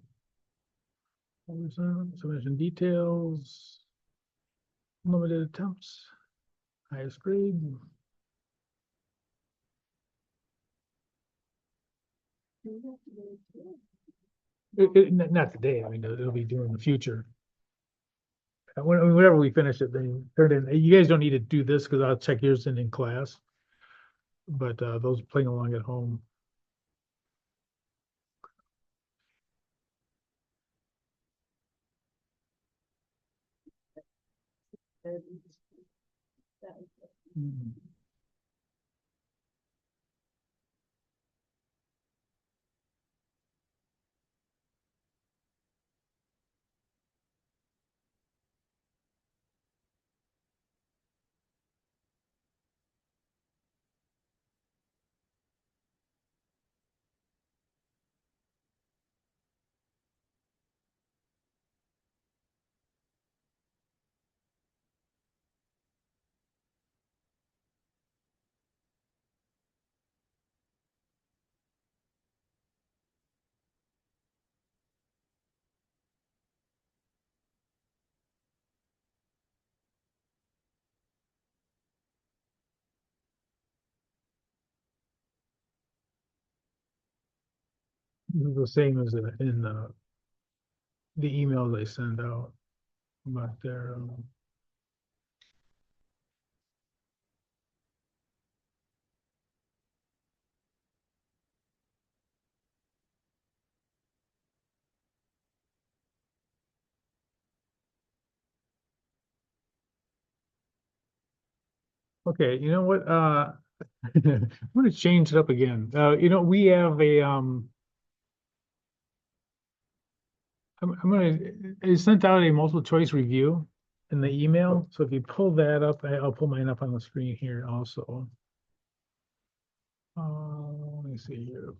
Speaker 1: do the submission details, limited attempts, highest grade. Not today. I mean, it'll be due in the future. Whenever we finish it, then turn it in. You guys don't need to do this because I'll check yours in class. But those playing along at home. Mm. The same as in the emails I send out, but they're okay. You know what? I'm gonna change it up again. We have a I'm gonna I sent out a multiple choice review in the email. So if you pull that up, I'll pull mine up on the screen here also. Let me see here.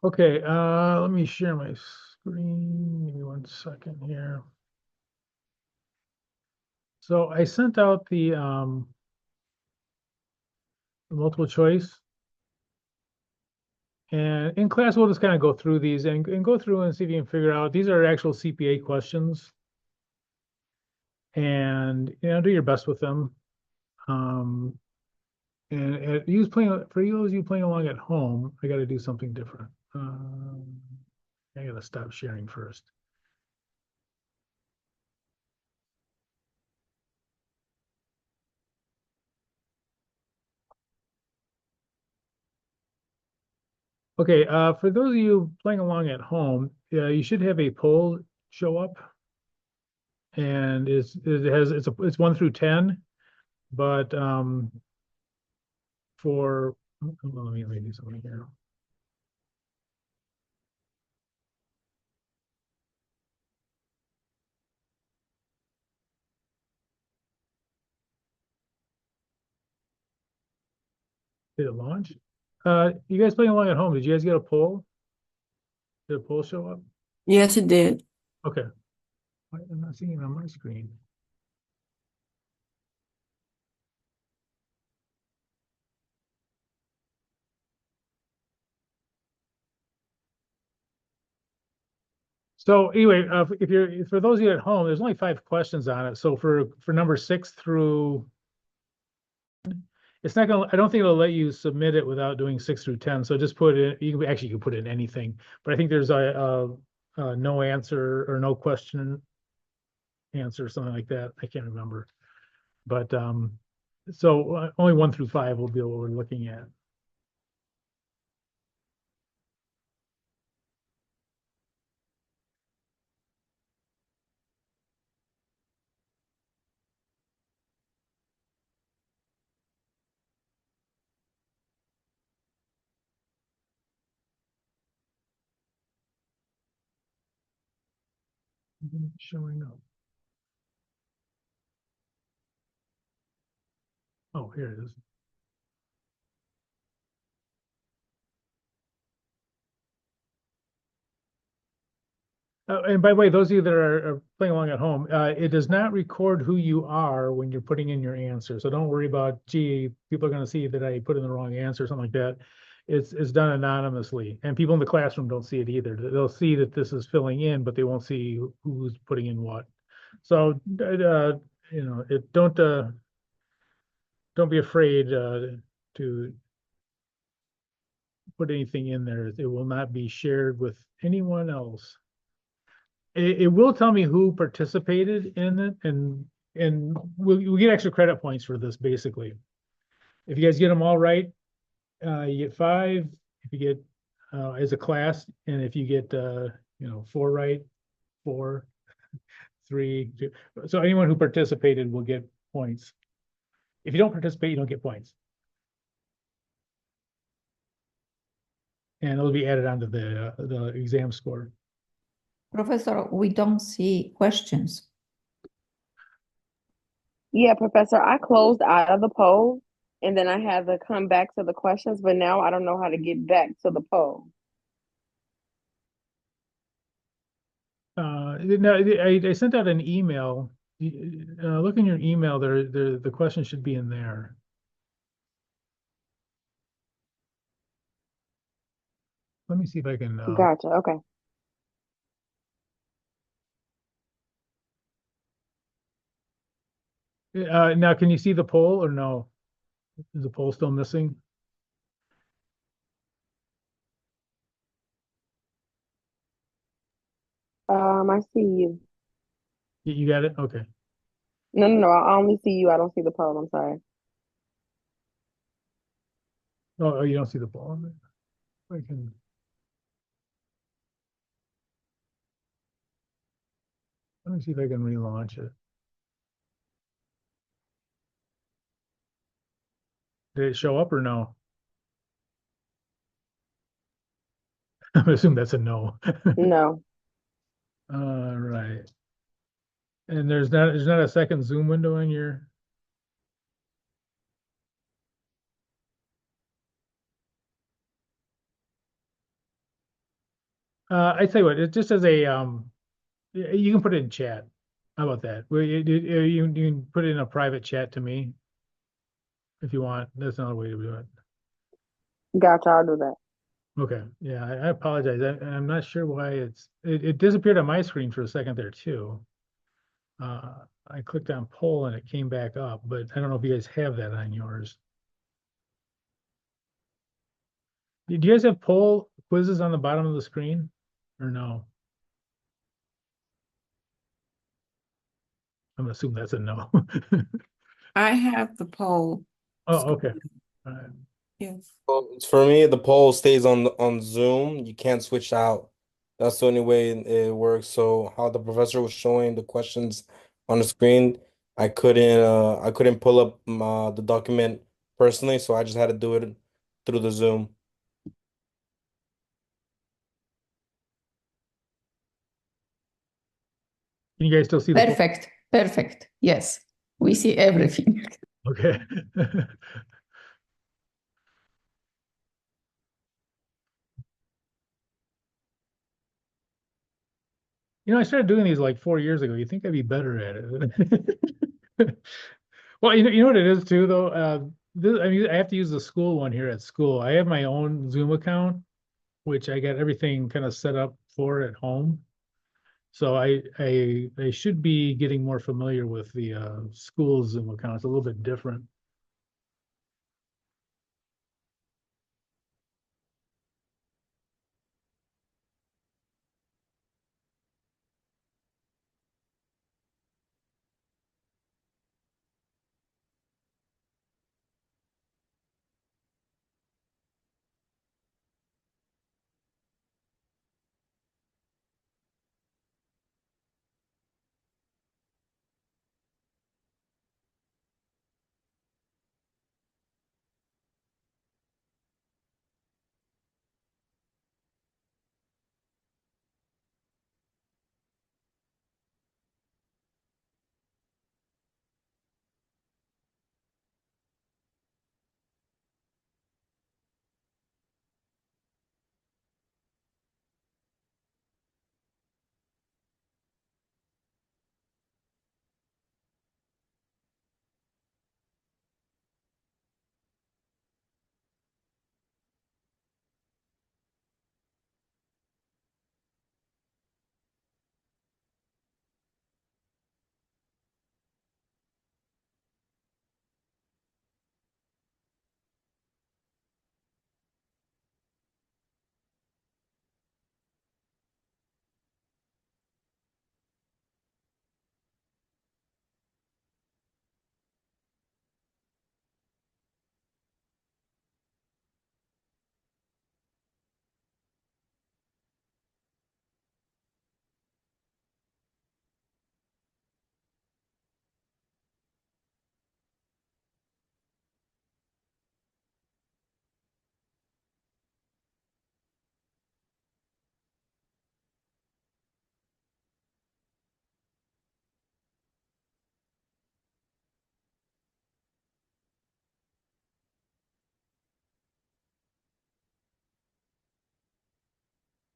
Speaker 1: Okay, let me share my screen. Give me 1 second here. So I sent out the multiple choice. And in class, we'll just kind of go through these and go through and see if you can figure out, these are actual CPA questions. And, do your best with them. And for you playing along at home, I got to do something different. I got to stop sharing first. Okay, for those of you playing along at home, you should have a poll show up. And it's 1 through 10, but let me do something here. Did it launch? You guys playing along at home, did you guys get a poll? Did a poll show up?
Speaker 3: Yes, it did.
Speaker 1: Okay. I'm not seeing it on my screen. So anyway, for those of you at home, there's only 5 questions on it. So for number 6 through, it's not gonna, I don't think it'll let you submit it without doing 6 through 10. So just put it, you can put in anything, but I think there's a no answer or no question answer, something like that. I can't remember. But so only 1 through 5 will be what we're looking at. Showing up. Oh, here it is. And by the way, those of you that are playing along at home, it does not record who you are when you're putting in your answer. So don't worry about, gee, people are going to see that I put in the wrong answer or something like that. It's done anonymously, and people in the classroom don't see it either. They'll see that this is filling in, but they won't see who's putting in what. So don't be afraid to put anything in there. It will not be shared with anyone else. It will tell me who participated in it, and we'll get extra credit points for this, basically. If you guys get them all right, you get 5. If you get as a class, and if you get 4 right, 4, 3, 2. So anyone who participated will get points. If you don't participate, you don't get points. And it'll be added onto the exam score.
Speaker 7: Professor, we don't see questions.
Speaker 5: Yeah, Professor, I closed out of the poll and then I had to come back to the questions, but now I don't know how to get back to the poll.
Speaker 1: No, I sent out an email. Look in your email. The question should be in there. Let me see if I can.
Speaker 5: Gotcha. Okay.
Speaker 1: Now, can you see the poll or no? Is the poll still missing?
Speaker 5: I see you.
Speaker 1: You got it? Okay.
Speaker 5: No, I only see you. I don't see the poll. I'm sorry.
Speaker 1: Oh, you don't see the poll? I can. Let me see if I can relaunch it. Did it show up or no? I assume that's a no.
Speaker 5: No.
Speaker 1: All right. And there's not a second Zoom window in your. I tell you what, it just as a you can put it in chat. How about that? You can put it in a private chat to me if you want. That's another way to do it.
Speaker 5: Gotcha, I'll do that.
Speaker 1: Okay, yeah, I apologize. I'm not sure why it disappeared on my screen for a second there too. I clicked on poll and it came back up, but I don't know if you guys have that on yours. Do you guys have poll quizzes on the bottom of the screen or no? I'm gonna assume that's a no.
Speaker 3: I have the poll.
Speaker 1: Oh, okay. All right.
Speaker 3: Yes.
Speaker 2: Well, for me, the poll stays on Zoom. You can't switch out. That's the only way it works. So how the professor was showing the questions on the screen, I couldn't pull up the document personally, so I just had to do it through the Zoom.
Speaker 1: Can you guys still see the poll?
Speaker 7: Perfect, perfect. Yes, we see everything.
Speaker 1: Okay. I started doing these like 4 years ago. You think I'd be better at it? Well, you know what it is too, though. I have to use the school one here at school. I have my own Zoom account, which I got everything kind of set up for at home. So I should be getting more familiar with the school Zoom account. It's a little bit different.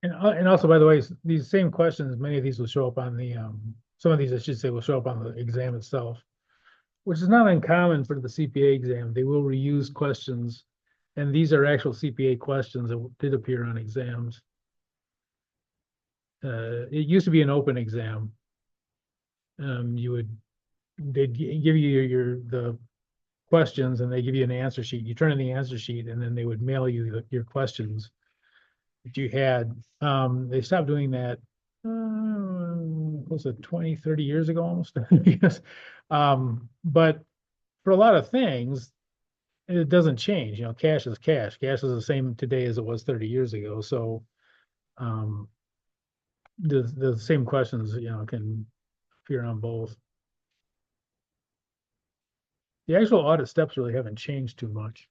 Speaker 1: And also, by the way, these same questions, many of these will show up on the some of these I should say will show up on the exam itself, which is not uncommon for the CPA exam. They will reuse questions, and these are actual CPA questions that did appear on exams. It used to be an open exam. They'd give you the questions and they give you an answer sheet. You turn in the answer sheet and then they would mail you your questions that you had. They stopped doing that close to 20, 30 years ago almost. Yes. But for a lot of things, it doesn't change. Cash is cash. Cash is the same today as it was 30 years ago. So um, the same questions, can appear on both. The actual audit steps really haven't changed too much.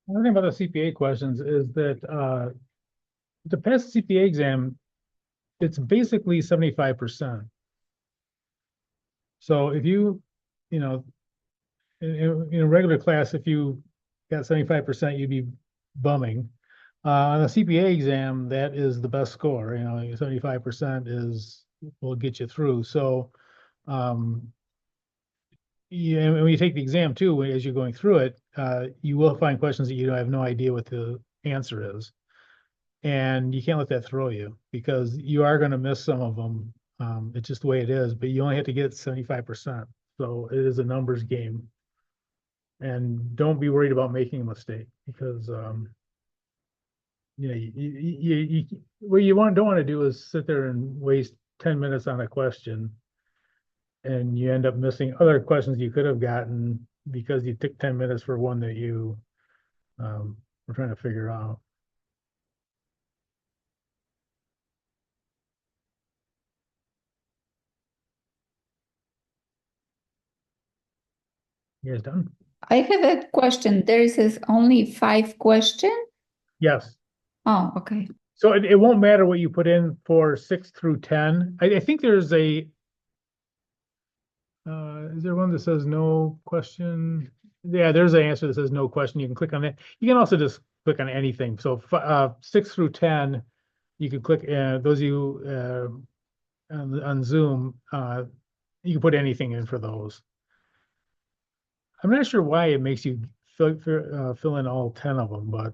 Speaker 1: One thing about the CPA questions is that to pass the CPA exam, it's basically 75%. So if you know, in a regular class, if you got 75%, you'd be bumming. On a CPA exam, that is the best score. 75% will get you through. So, yeah, and when you take the exam too, as you're going through it, you will find questions that you have no idea what the answer is. And you can't let that throw you because you are going to miss some of them. It's just the way it is, but you only have to get 75%. So it is a numbers game. And don't be worried about making a mistake because what you don't want to do is sit there and waste 10 minutes on a question and you end up missing other questions you could have gotten because you took 10 minutes for one that you were trying to figure out. You guys done?
Speaker 7: I have a question. There is only 5 questions.
Speaker 1: Yes.
Speaker 7: Oh, okay.
Speaker 1: So it won't matter what you put in for 6 through 10. I think there's is there one that says no question? Yeah, there's an answer that says no question. You can click on it. You can also just click on anything. So 6 through 10, you can click, those of you on Zoom, you can put anything in for those. I'm not sure why it makes you fill in all 10 of them, but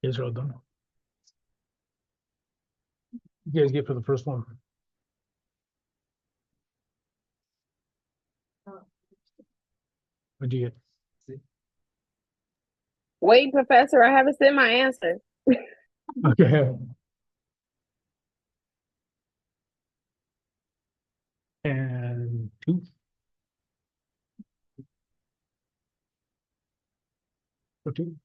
Speaker 1: Israel done. You guys get for the first one. What'd you get?
Speaker 5: Wait, Professor, I haven't sent my answer.
Speaker 1: Okay. And 2. For 2.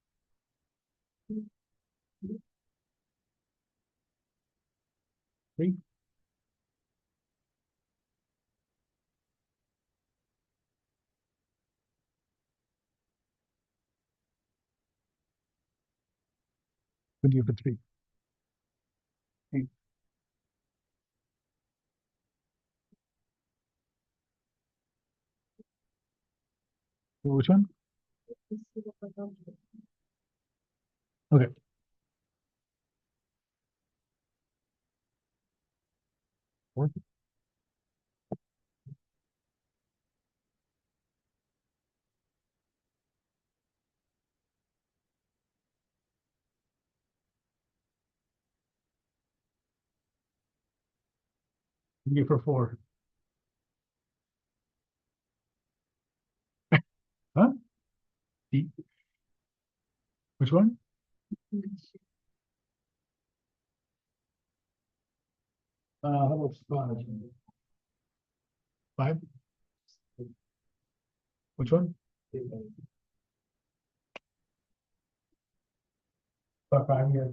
Speaker 1: 3. What do you for 3? 8. Which one? Okay. Four. You get for 4. Huh? D. Which one? How about 5? 5? Which one? 5, yeah.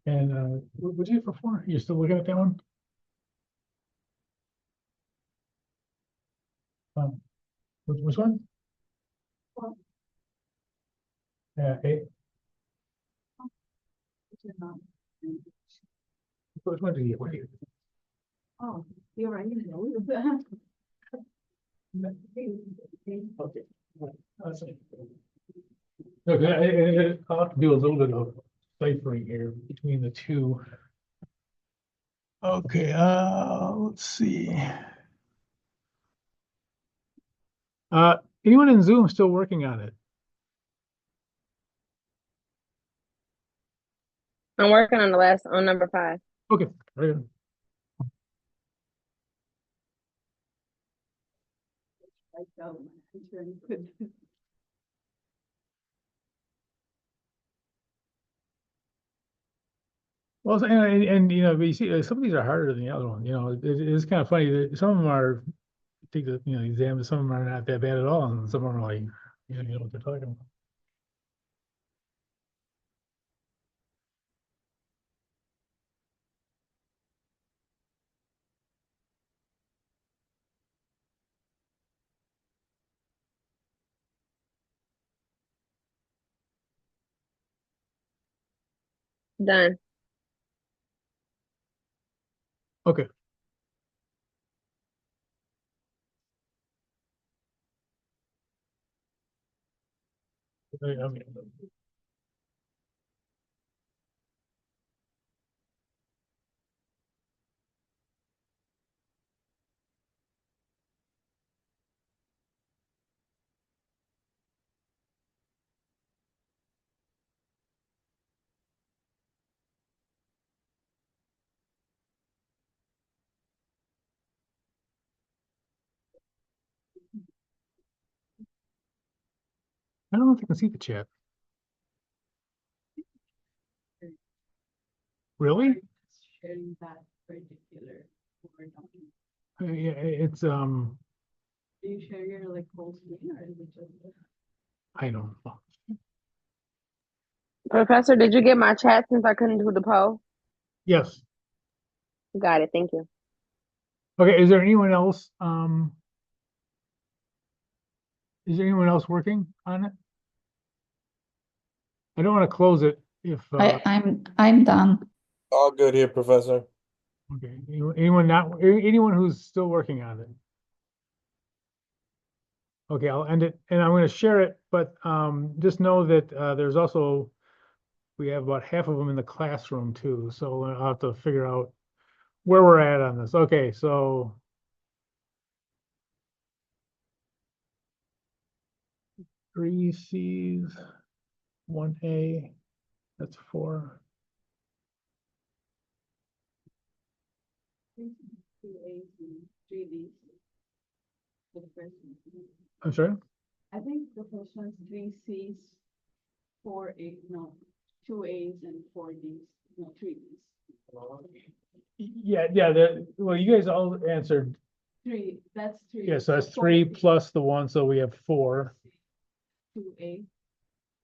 Speaker 1: And what'd you get for 4? You're still looking at that one? Which one? Hey, which one did you get?
Speaker 4: Oh, you're right.
Speaker 1: Okay. Okay, I'll have to do a little bit of ciphering here between the two. Okay, let's see. Anyone in Zoom still working on it?
Speaker 5: I'm working on on number 5.
Speaker 1: Okay, very good. Well, and you know, but you see, some of these are harder than the other one. You know, it is kind of funny that some of them are, take the, you know, exam, some of them are not that bad at all, and some of them are like, you know what they're talking about.
Speaker 5: Done.
Speaker 1: Okay. I mean, I don't know if you can see the chat. Really?
Speaker 4: Sharing that particular Word document.
Speaker 1: Yeah, it's
Speaker 4: Do you share your like whole screen or is it just?
Speaker 1: I don't know.
Speaker 5: Professor, did you get my chat since I couldn't do the poll?
Speaker 1: Yes.
Speaker 5: Got it. Thank you.
Speaker 1: Okay, is there anyone else? Is there anyone else working on it? I don't want to close it if
Speaker 7: I'm done.
Speaker 2: All good here, Professor.
Speaker 1: okay. Anyone not anyone who's still working on it? Okay, I'll end it and I'm going to share it, but just know that there's also we have about half of them in the classroom too, so I'll have to figure out where we're at on this. Okay, so three C's, 1A, that's 4.
Speaker 4: Two A's and 3 B's. For the first one.
Speaker 1: I'm sorry?
Speaker 4: I think the first one's 3 C's, 4 A, no, 2 A's and 4 B's, no, 3 B's.
Speaker 1: Yeah, well, you guys all answered.
Speaker 4: 3, that's 3.
Speaker 1: Yeah, so that's
Speaker 4: four
Speaker 1: 3
Speaker 4: B's,
Speaker 1: plus the 1, so we have 4.
Speaker 4: 2A.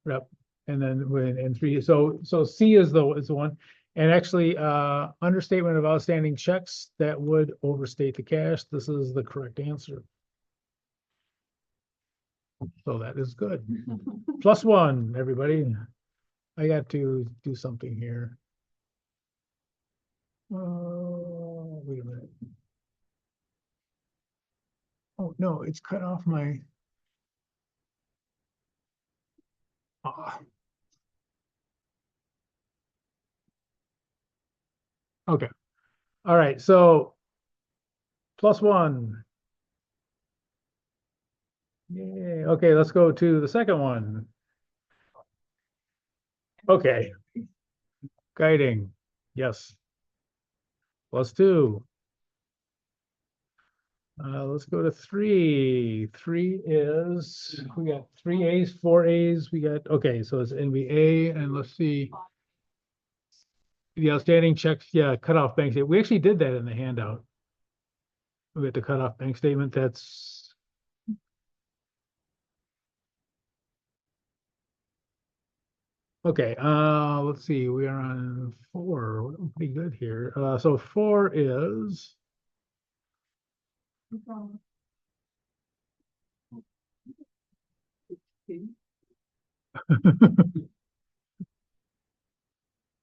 Speaker 1: Yep. And then and 3. So C is the one. And actually, understatement of outstanding checks that would overstate the cash. This is the correct answer. So that is good. +1, everybody. I got to do something here. Wait a minute. Oh no, it's cut off my. Okay. All right. So +1. Yay. Okay, let's go to the second one. Okay. Guiding. Yes. +2. Let's go to 3. 3 is, we got 3 A's, 4 A's. We got, okay, so it's NBA, and let's see. The outstanding checks, yeah, cut off bank statement. We actually did that in the handout. We got the cut off bank statement. That's okay. Let's see. We are on 4. We're doing pretty good here. So 4 is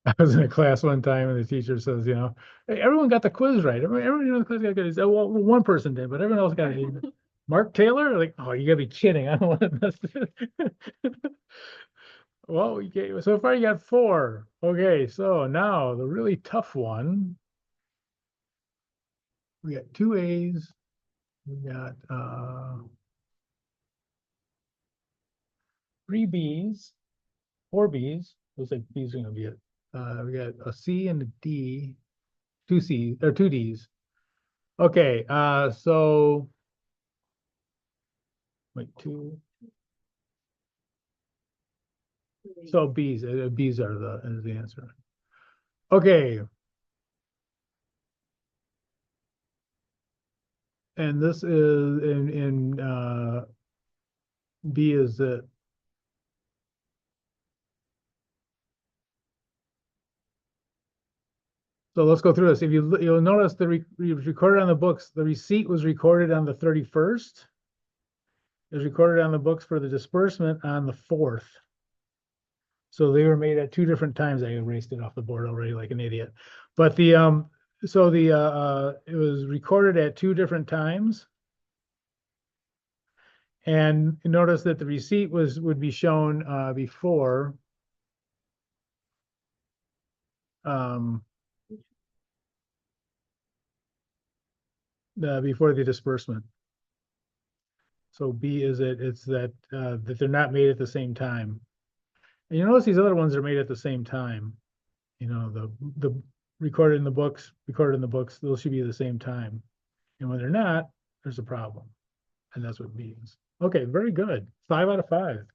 Speaker 1: I was in a class one time and the teacher says, "Hey, everyone got the quiz right. Everyone in the class got good." He said, "Well, one person did, but everyone else got it." Mark Taylor? Like, oh, you gotta be kidding. I don't want to mess it. Well, so far you got four. Okay, so now the really tough one. We got two A's. We got three B's, four B's. Looks like B's are gonna be it. We got a C and a D, two C's or two D's. Okay, so wait, two. So B's are the answer. Okay, and this is in B is the. So let's go through this. If you'll notice it was recorded on the books. The receipt was recorded on the 31st. It was recorded on the books for the disbursement on the 4th. So they were made at two different times. I erased it off the board already like an idiot. But it was recorded at two different times. And notice that the receipt would be shown before before the disbursement. So B it's that they're not made at the same time. And you notice these other ones are made at the same time. The recorded in the books, those should be at the same time. And when they're not, there's a problem. And that's what it means. Okay, very good. 5 out of 5.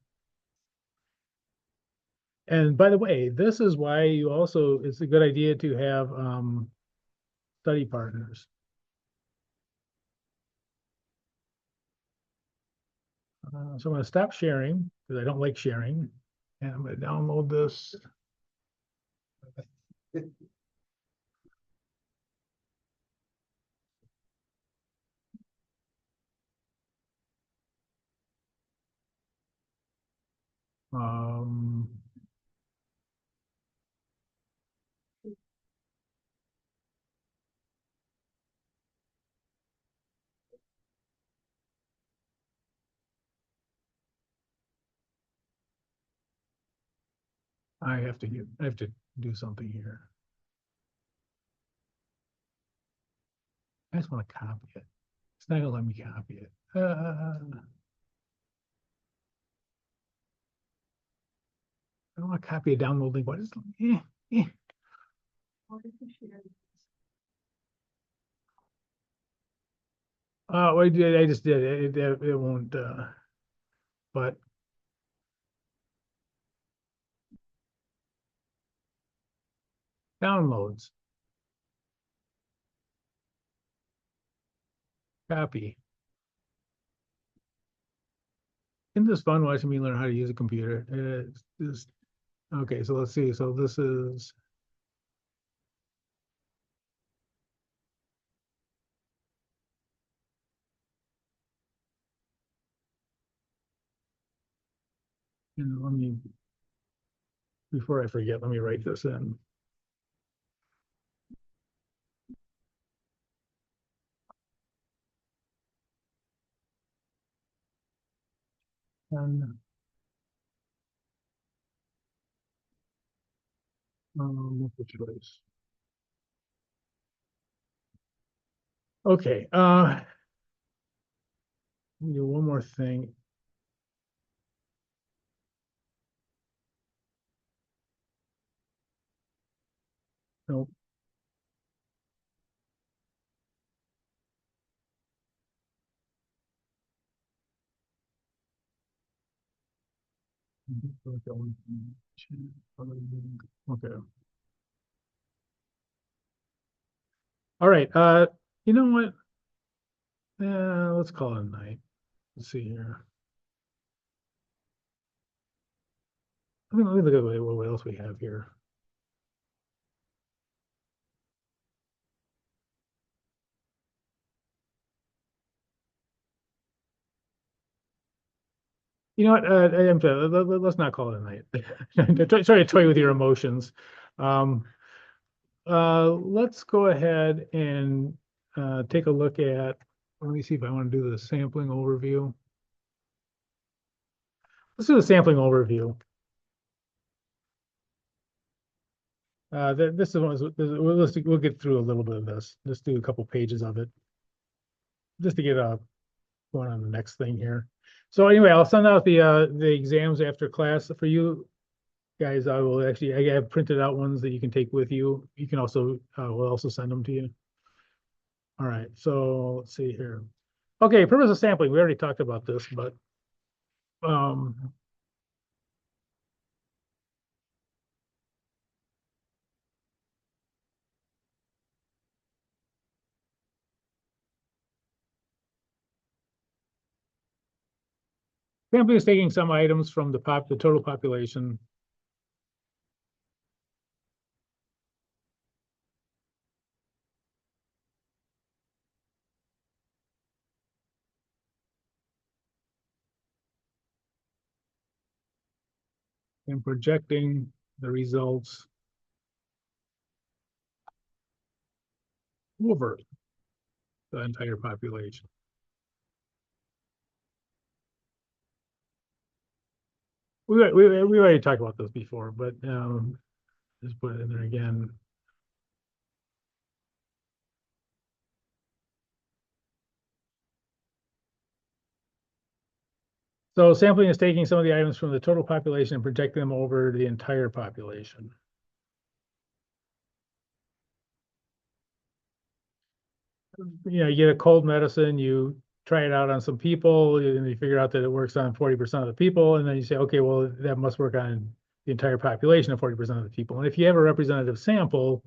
Speaker 1: And by the way, this is why it's a good idea to have study partners. So I'm going to stop sharing because I don't like sharing. And I'm going to download this. Um, I have to do something here. I just want to copy it. It's not gonna let me copy it. I don't want to copy a download link. What is eh. Oh, I just did it. It won't but downloads. Copy. Isn't this fun watching me learn how to use a computer? It's just okay, so let's see. So this is and let me before I forget, let me write this in. And multiple choice. Okay, let me do one more thing. Nope. Okay. All right. You know what? Let's call it a night. Let's see here. Let me look at what else we have here. You know what, I'm sorry, let's not call it a night. Try to toy with your emotions. Let's go ahead and take a look at, let me see if I want to do the sampling overview. Let's do the sampling overview. This is we'll get through a little bit of this. Let's do a couple pages of it, just to get going on the next thing here. So anyway, I'll send out the exams after class for you guys. I will actually, I have printed out ones that you can take with you. You can also we'll also send them to you. All right, so let's see here. Okay, purpose of sampling. We already talked about this, but sampling is taking some items from the total population. And projecting the results over the entire population. We already talked about this before, but just put it in there again. So sampling is taking some of the items from the total population and projecting them over the entire population. You know, you get a cold medicine, you try it out on some people, and you figure out that it works on 40% of the people, and then you say, okay, well, that must work on the entire population of 40% of the people. And if you have a representative sample,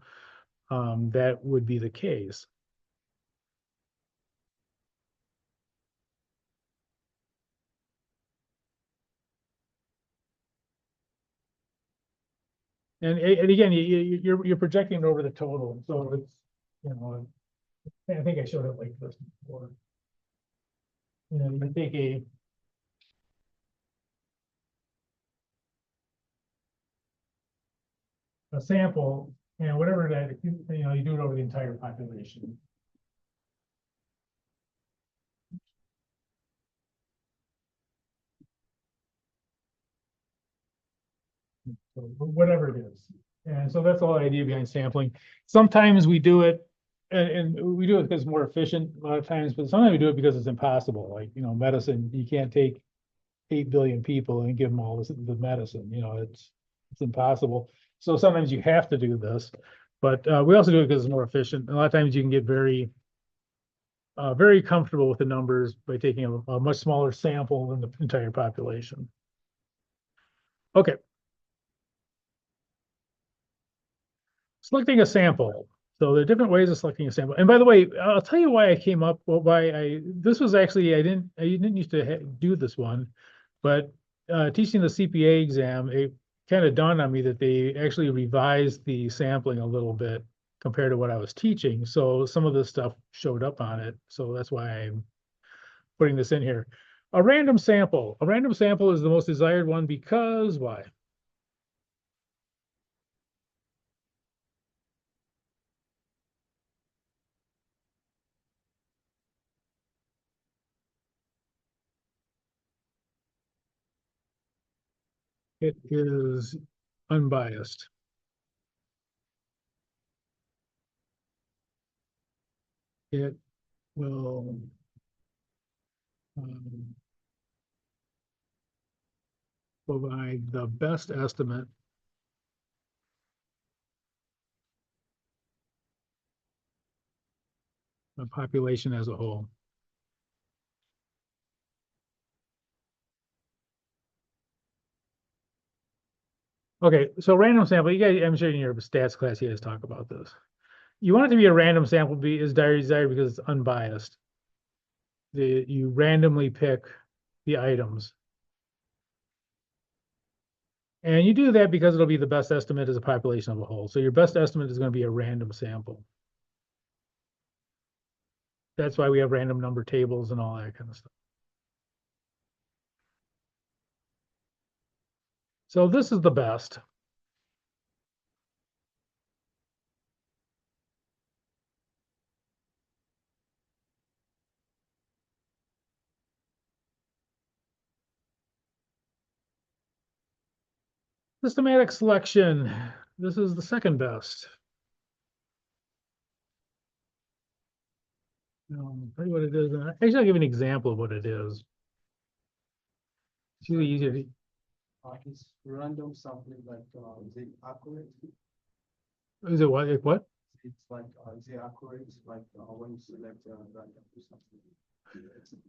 Speaker 1: that would be the case. And again, you're projecting it over the total, so it's, you know, I think I showed it like this before. You know, you take a sample and whatever that, you know, you do it over the entire population. So whatever it is. And so that's the whole idea behind sampling. Sometimes we do it, and we do it because it's more efficient a lot of times, but sometimes we do it because it's impossible. Like, you know, medicine, you can't take 8 billion people and give them all the medicine, you know, it's impossible. So sometimes you have to do this, but we also do it because it's more efficient. A lot of times you can get very comfortable with the numbers by taking a much smaller sample than the entire population. Okay. Selecting a sample. So there are different ways of selecting a sample. And by the way, I'll tell you why I came up, well, this was actually, I didn't used to do this one, but teaching the CPA exam, it kind of dawned on me that they actually revised the sampling a little bit compared to what I was teaching. So some of this stuff showed up on it. So that's why I'm putting this in here. A random sample. A random sample is the most desired one because why? It is unbiased. It will provide the best estimate of population as a whole. Okay, so random sample, you guys, I'm sure in your stats class, you guys talk about this. You want it to be a random sample is desired because it's unbiased. You randomly pick the items. And you do that because it'll be the best estimate as a population of a whole. So your best estimate is going to be a random sample. That's why we have random number tables and all that kind of stuff. So this is the best. Systematic selection. This is the second best. Tell you what it is. Actually, I'll give you an example of what it is. It's really easier to,
Speaker 6: It's random sampling like, is it accurate?
Speaker 1: is it what, what?
Speaker 6: It's like, is it accurate, like, when you select, random or something?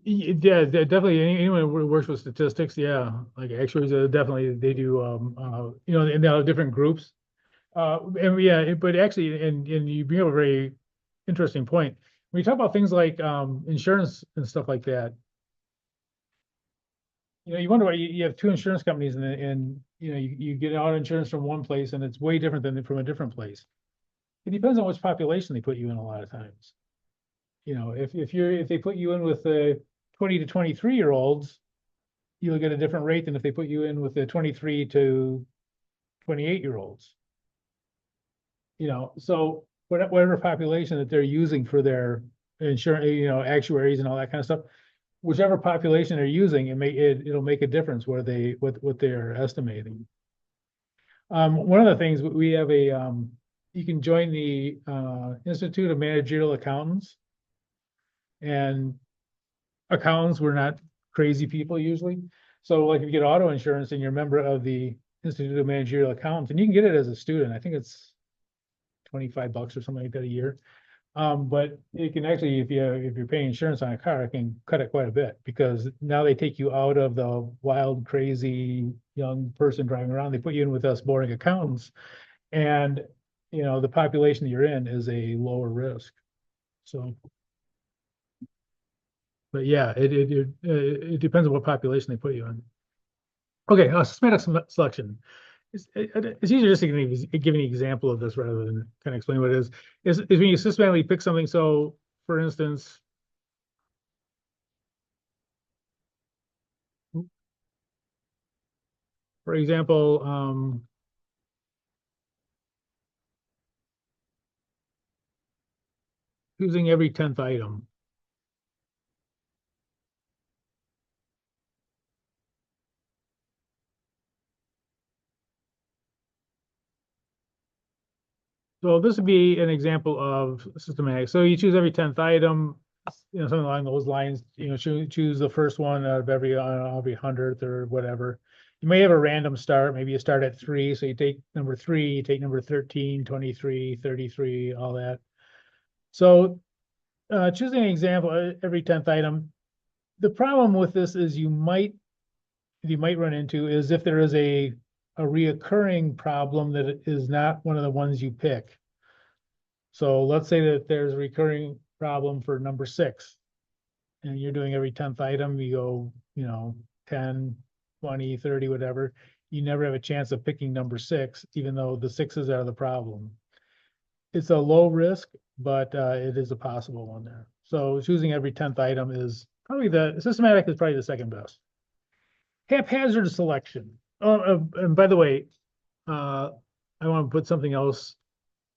Speaker 1: Yeah, definitely. Anyone who works with statistics, yeah, like actuaries, definitely they do. You know, and there are different groups. And yeah, but actually, and you bring up a very interesting point. When you talk about things like insurance and stuff like that, you know, you wonder why you have two insurance companies and you know, you get auto insurance from one place and it's way different than from a different place. It depends on which population they put you in a lot of times. You know, if they put you in with the 20 to 23-year-olds, you'll get a different rate than if they put you in with the 23 to 28-year-olds. You know, so whatever population that they're using for their insurance, you know, actuaries and all that kind of stuff, whichever population they're using, it'll make a difference where what they're estimating. One of the things we have you can join the Institute of Managerial Accountants, and accountants were not crazy people usually. So like if you get auto insurance and you're a member of the Institute of Managerial Accountants, and you can get it as a student, I think it's $25 or something like that a year. But it can actually, if you're paying insurance on a car, it can cut it quite a bit because now they take you out of the wild, crazy young person driving around. They put you in with us boring accountants, and you know the population that you're in is a lower risk. So, but yeah, it depends on what population they put you in. Okay, systematic selection. It's easier just to give an example of this rather than kind of explain what it is. Is when you systematically pick something. So, for instance, for example, choosing every 10th item. So this would be an example of systematic. So you choose every 10th item, you know, something along those lines. You know, choose the first one out of every 100th or whatever. You may have a random start. Maybe you start at 3. So you take number 3, you take number 13, 23, 33, all that. So choosing an example every 10th item. The problem with this is you might run into is if there is a reoccurring problem that is not one of the ones you pick. So let's say that there's a recurring problem for number 6, and you're doing every 10th item, you go, you know, 10, 20, 30, whatever. You never have a chance of picking number 6, even though the 6s are the problem. It's a low risk, but it is a possible one there. So choosing every 10th item is probably systematic is probably the second best. Haphazard selection. Oh, and by the way, I want to put something else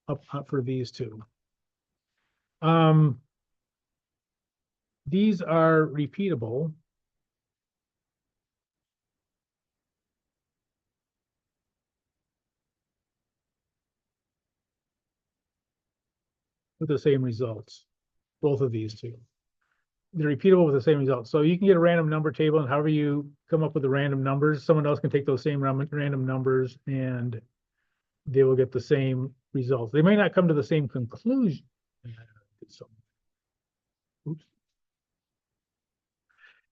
Speaker 1: up for these two. These are repeatable. With the same results, both of these two. They're repeatable with the same results. So you can get a random number table, and however you come up with the random numbers, someone else can take those same random numbers and they will get the same results. They may not come to the same conclusion. Oops.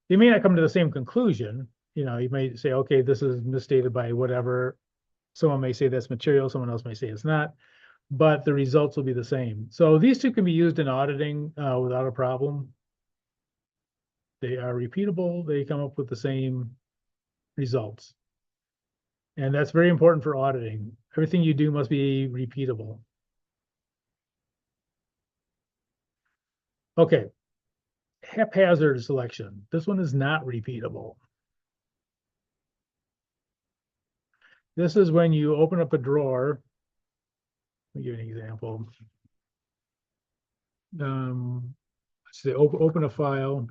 Speaker 1: They may not come to the same conclusion. You know, you may say, okay, this is misstated by whatever. Someone may say that's material, someone else may say it's not, but the results will be the same. So these two can be used in auditing without a problem. They are repeatable. They come up with the same results. And that's very important for auditing. Everything you do must be repeatable. Okay. Haphazard selection. This one is not repeatable. This is when you open up a drawer. Let me give you an example. Let's say open a file.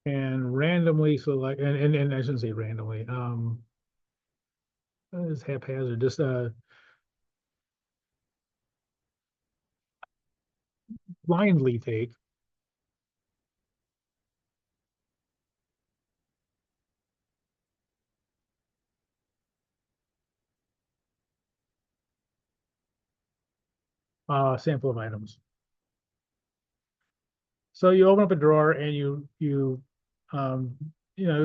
Speaker 1: And randomly select, and I shouldn't say randomly, it's haphazard, just blindly take a sample of items. So you open up a drawer and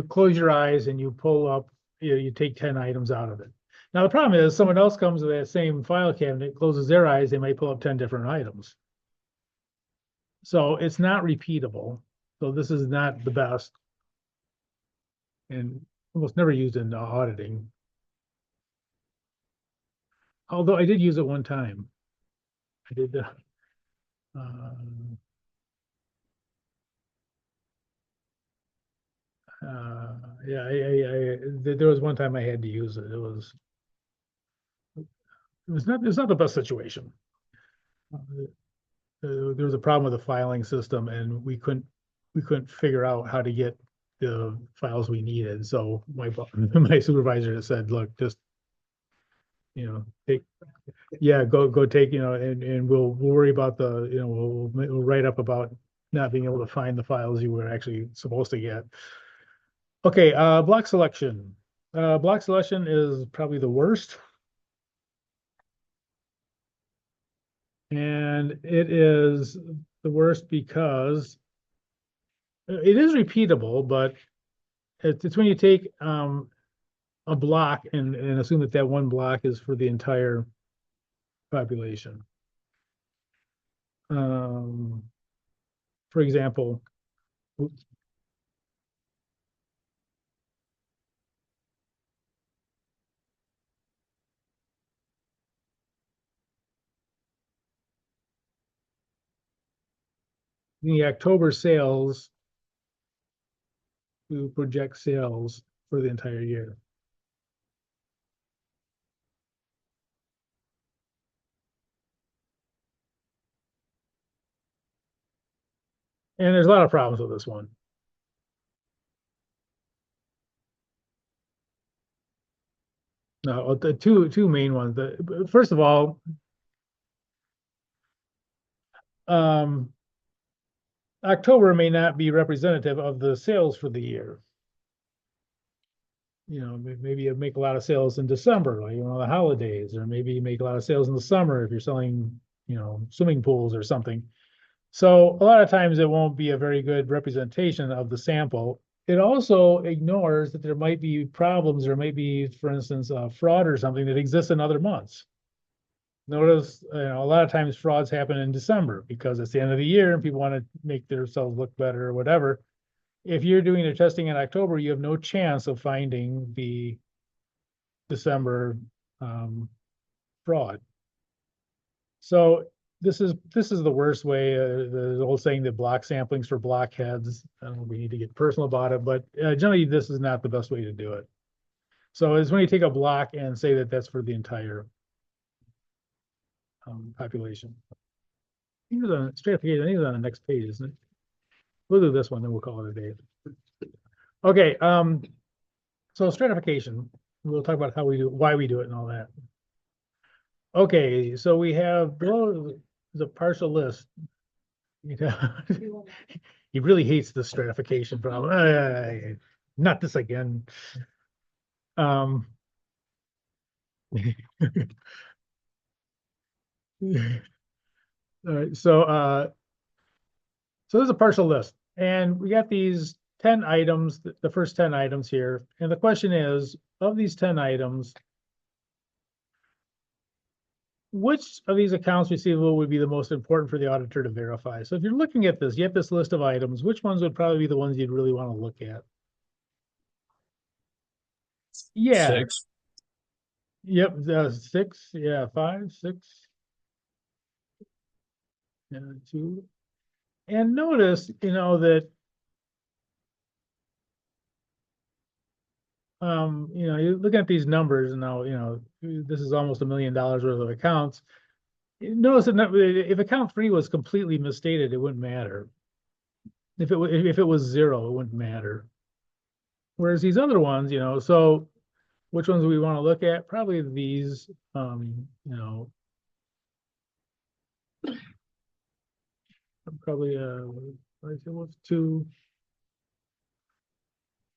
Speaker 1: close your eyes and you pull up, you take 10 items out of it. Now the problem is someone else comes to that same file cabinet, closes their eyes, they might pull up 10 different items. So it's not repeatable. So this is not the best and almost never used in auditing. Although I did use it one time. I did, yeah, there was one time I had to use it. It's not the best situation. There was a problem with the filing system and we couldn't figure out how to get the files we needed. So my supervisor just said, look, just, take, yeah, go take, and we'll worry about we'll write up about not being able to find the files you were actually supposed to get. Okay, block selection. Block selection is probably the worst. And it is the worst because it is repeatable, but it's when you take a block and assume that one block is for the entire population. For example, oops. The October sales, we project sales for the entire year. And there's a lot of problems with this one. No, the two main ones. First of all, October may not be representative of the sales for the year. Maybe you make a lot of sales in December, like the holidays, or maybe you make a lot of sales in the summer if you're selling, swimming pools or something. So a lot of times it won't be a very good representation of the sample. It also ignores that there might be problems, there might be, for instance, fraud or something that exists in other months. Notice, a lot of times frauds happen in December because it's the end of the year and people want to make themselves look better or whatever. If you're doing your testing in October, you have no chance of finding the December fraud. So this is the worst way. The old saying that block sampling's for blockheads. I don't know if we need to get personal about it, but generally this is not the best way to do it. So it's when you take a block and say that that's for the entire population. I think it's on stratification. I think it's on the next page, isn't it? We'll do this one, then we'll call it a day. Okay. So stratification. We'll talk about how we do, why we do it, and all that. Okay, so we have below the partial list. He really hates the stratification problem. Not this again. All right, so there's a partial list, and we got these 10 items, the first 10 items here, and the question is, of these 10 items, which of these accounts receivable would be the most important for the auditor to verify? So if you're looking at this, you have this list of items, which ones would probably be the ones you'd really want to look at? Yeah.
Speaker 8: 6.
Speaker 1: Yep, 6, yeah, 5, 6. and two. And notice, that you look at these numbers and now, this is almost $1 million worth of accounts. Notice that if account 3 was completely misstated, it wouldn't matter. If it was 0, it wouldn't matter. Whereas these other ones, so which ones do we want to look at? Probably these, probably what's 2,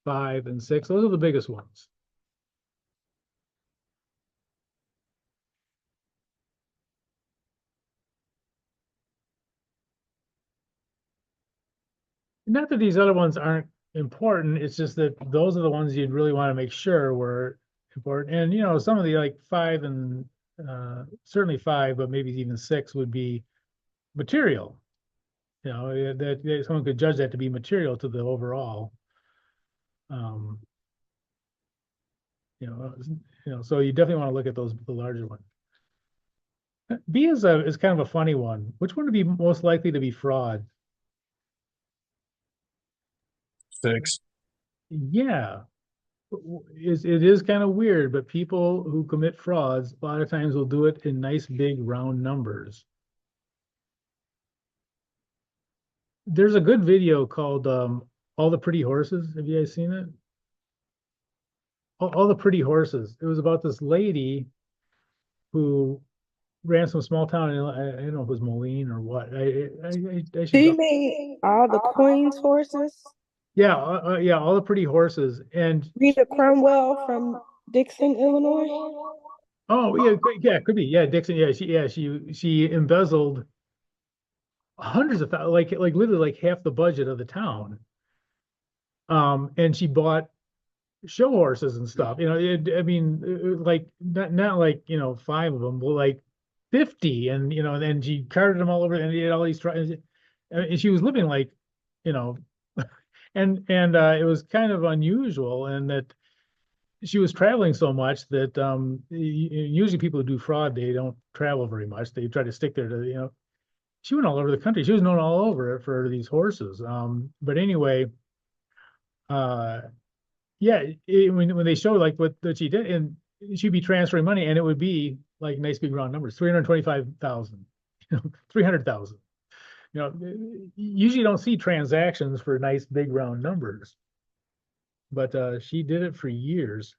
Speaker 1: 5, and 6. Those are the biggest ones. Not that these other ones aren't important, it's just that those are the ones you'd really want to make sure were important. And some of the like 5 and certainly 5, but maybe even 6 would be material. That someone could judge that to be material to the overall. Um, so you definitely want to look at the larger one. B is kind of a funny one. Which one would be most likely to be fraud?
Speaker 8: 6.
Speaker 1: Yeah, it is kind of weird, but people who commit frauds a lot of times will do it in nice big round numbers. There's a good video called All the Pretty Horses. Have you guys seen it? All the Pretty Horses. It was about this lady who ran some small town in, I don't know if it was Moline or what. I should
Speaker 5: Do you
Speaker 1: go.
Speaker 5: mean all the Queen's horses?
Speaker 1: Yeah, yeah, All the Pretty Horses. And
Speaker 5: Rita Cromwell from Dixon, Illinois.
Speaker 1: oh yeah, yeah, could be. Yeah, Dixon. Yeah, she embezzled hundreds of thousands, like literally like half the budget of the town. And she bought show horses and stuff. I mean, like not like 5 of them, but like 50, and then she carted them all over, and she had all these and she was living like, you know, and it was kind of unusual, and that she was traveling so much that usually people who do fraud, they don't travel very much. They try to stick there to. She went all over the country. She was known all over for these horses. But anyway, uh, yeah, when they show like what she did, and she'd be transferring money, and it would be like nice big round numbers, 325,000, 300,000. Usually you don't see transactions for nice big round numbers, but she did it for years.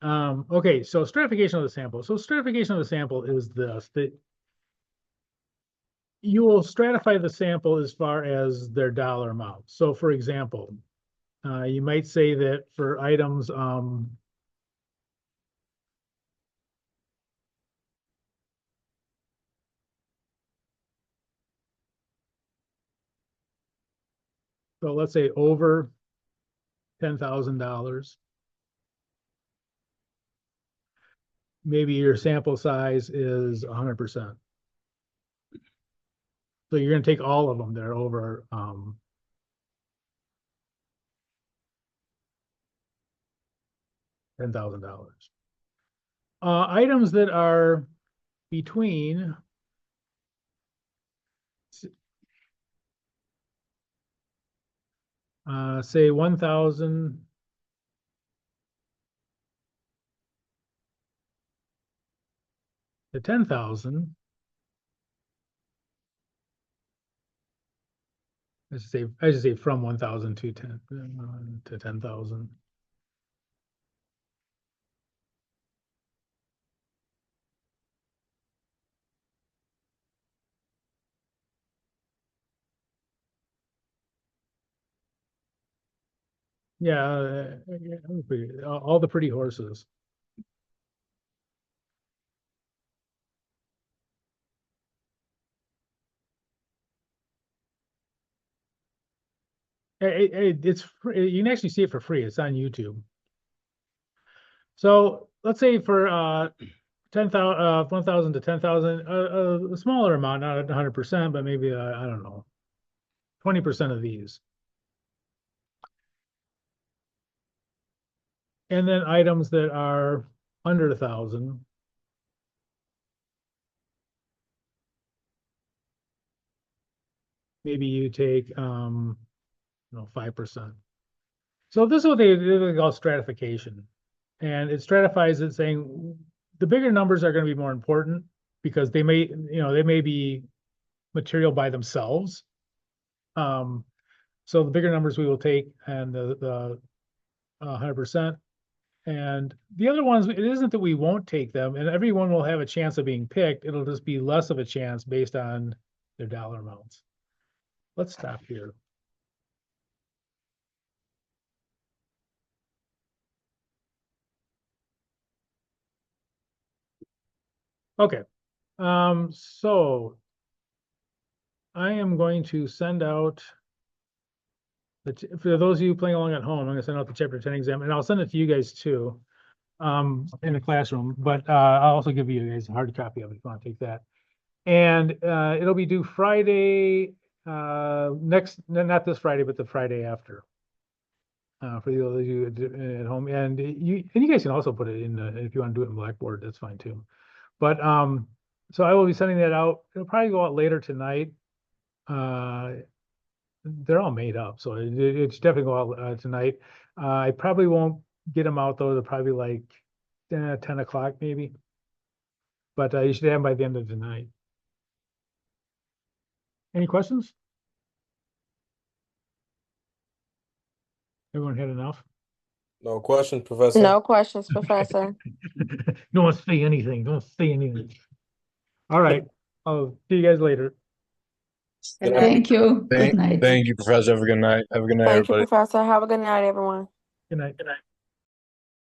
Speaker 1: Okay, so stratification of the sample. So stratification of the sample is this, that you will stratify the sample as far as their dollar amount. So for example, you might say that for items, so let's say over $10,000, maybe your sample size is 100%. So you're going to take all of them that are over $10,000. Items that are between say 1,000 to 10,000. I should say from 1,000 to 10,000. Yeah, all the pretty horses. It's free. You can actually see it for free. It's on YouTube. So let's say for 1,000 to 10,000, a smaller amount, not 100%, but maybe I don't know, 20% of these. And then items that are under 1,000. maybe you take, 5%. So this is what they call stratification. And it stratifies it saying the bigger numbers are going to be more important because they may be material by themselves. So the bigger numbers we will take and the 100%. And the other ones, it isn't that we won't take them, and everyone will have a chance of being picked. It'll just be less of a chance based on their dollar amounts. Let's stop here. Okay, so I am going to send out for those of you playing along at home, I'm going to send out the Chapter 10 exam, and I'll send it to you guys too, in the classroom. But I'll also give you guys a hard copy of it if you want to take that. And it'll be due Friday, not this Friday, but the Friday after. For those of you at home, and you guys can also put it in if you want to do it in Blackboard, that's fine too. But so I will be sending that out. It'll probably go out later tonight. They're all made up, so it's definitely go out tonight. I probably won't get them out though. They're probably like 10 o'clock maybe. But you should have them by the end of the night. Any questions? Everyone had enough?
Speaker 2: No question, Professor.
Speaker 5: No questions, Professor.
Speaker 1: Don't say anything. Don't say anything. All right. I'll see you guys later.
Speaker 2: Good night.
Speaker 7: Thank you. Good night.
Speaker 8: Thank you, Professor. Have a good night. Have a good night,
Speaker 5: Thank you,
Speaker 8: everybody.
Speaker 5: Professor. Have a good night, everyone.
Speaker 1: Good night. Good night.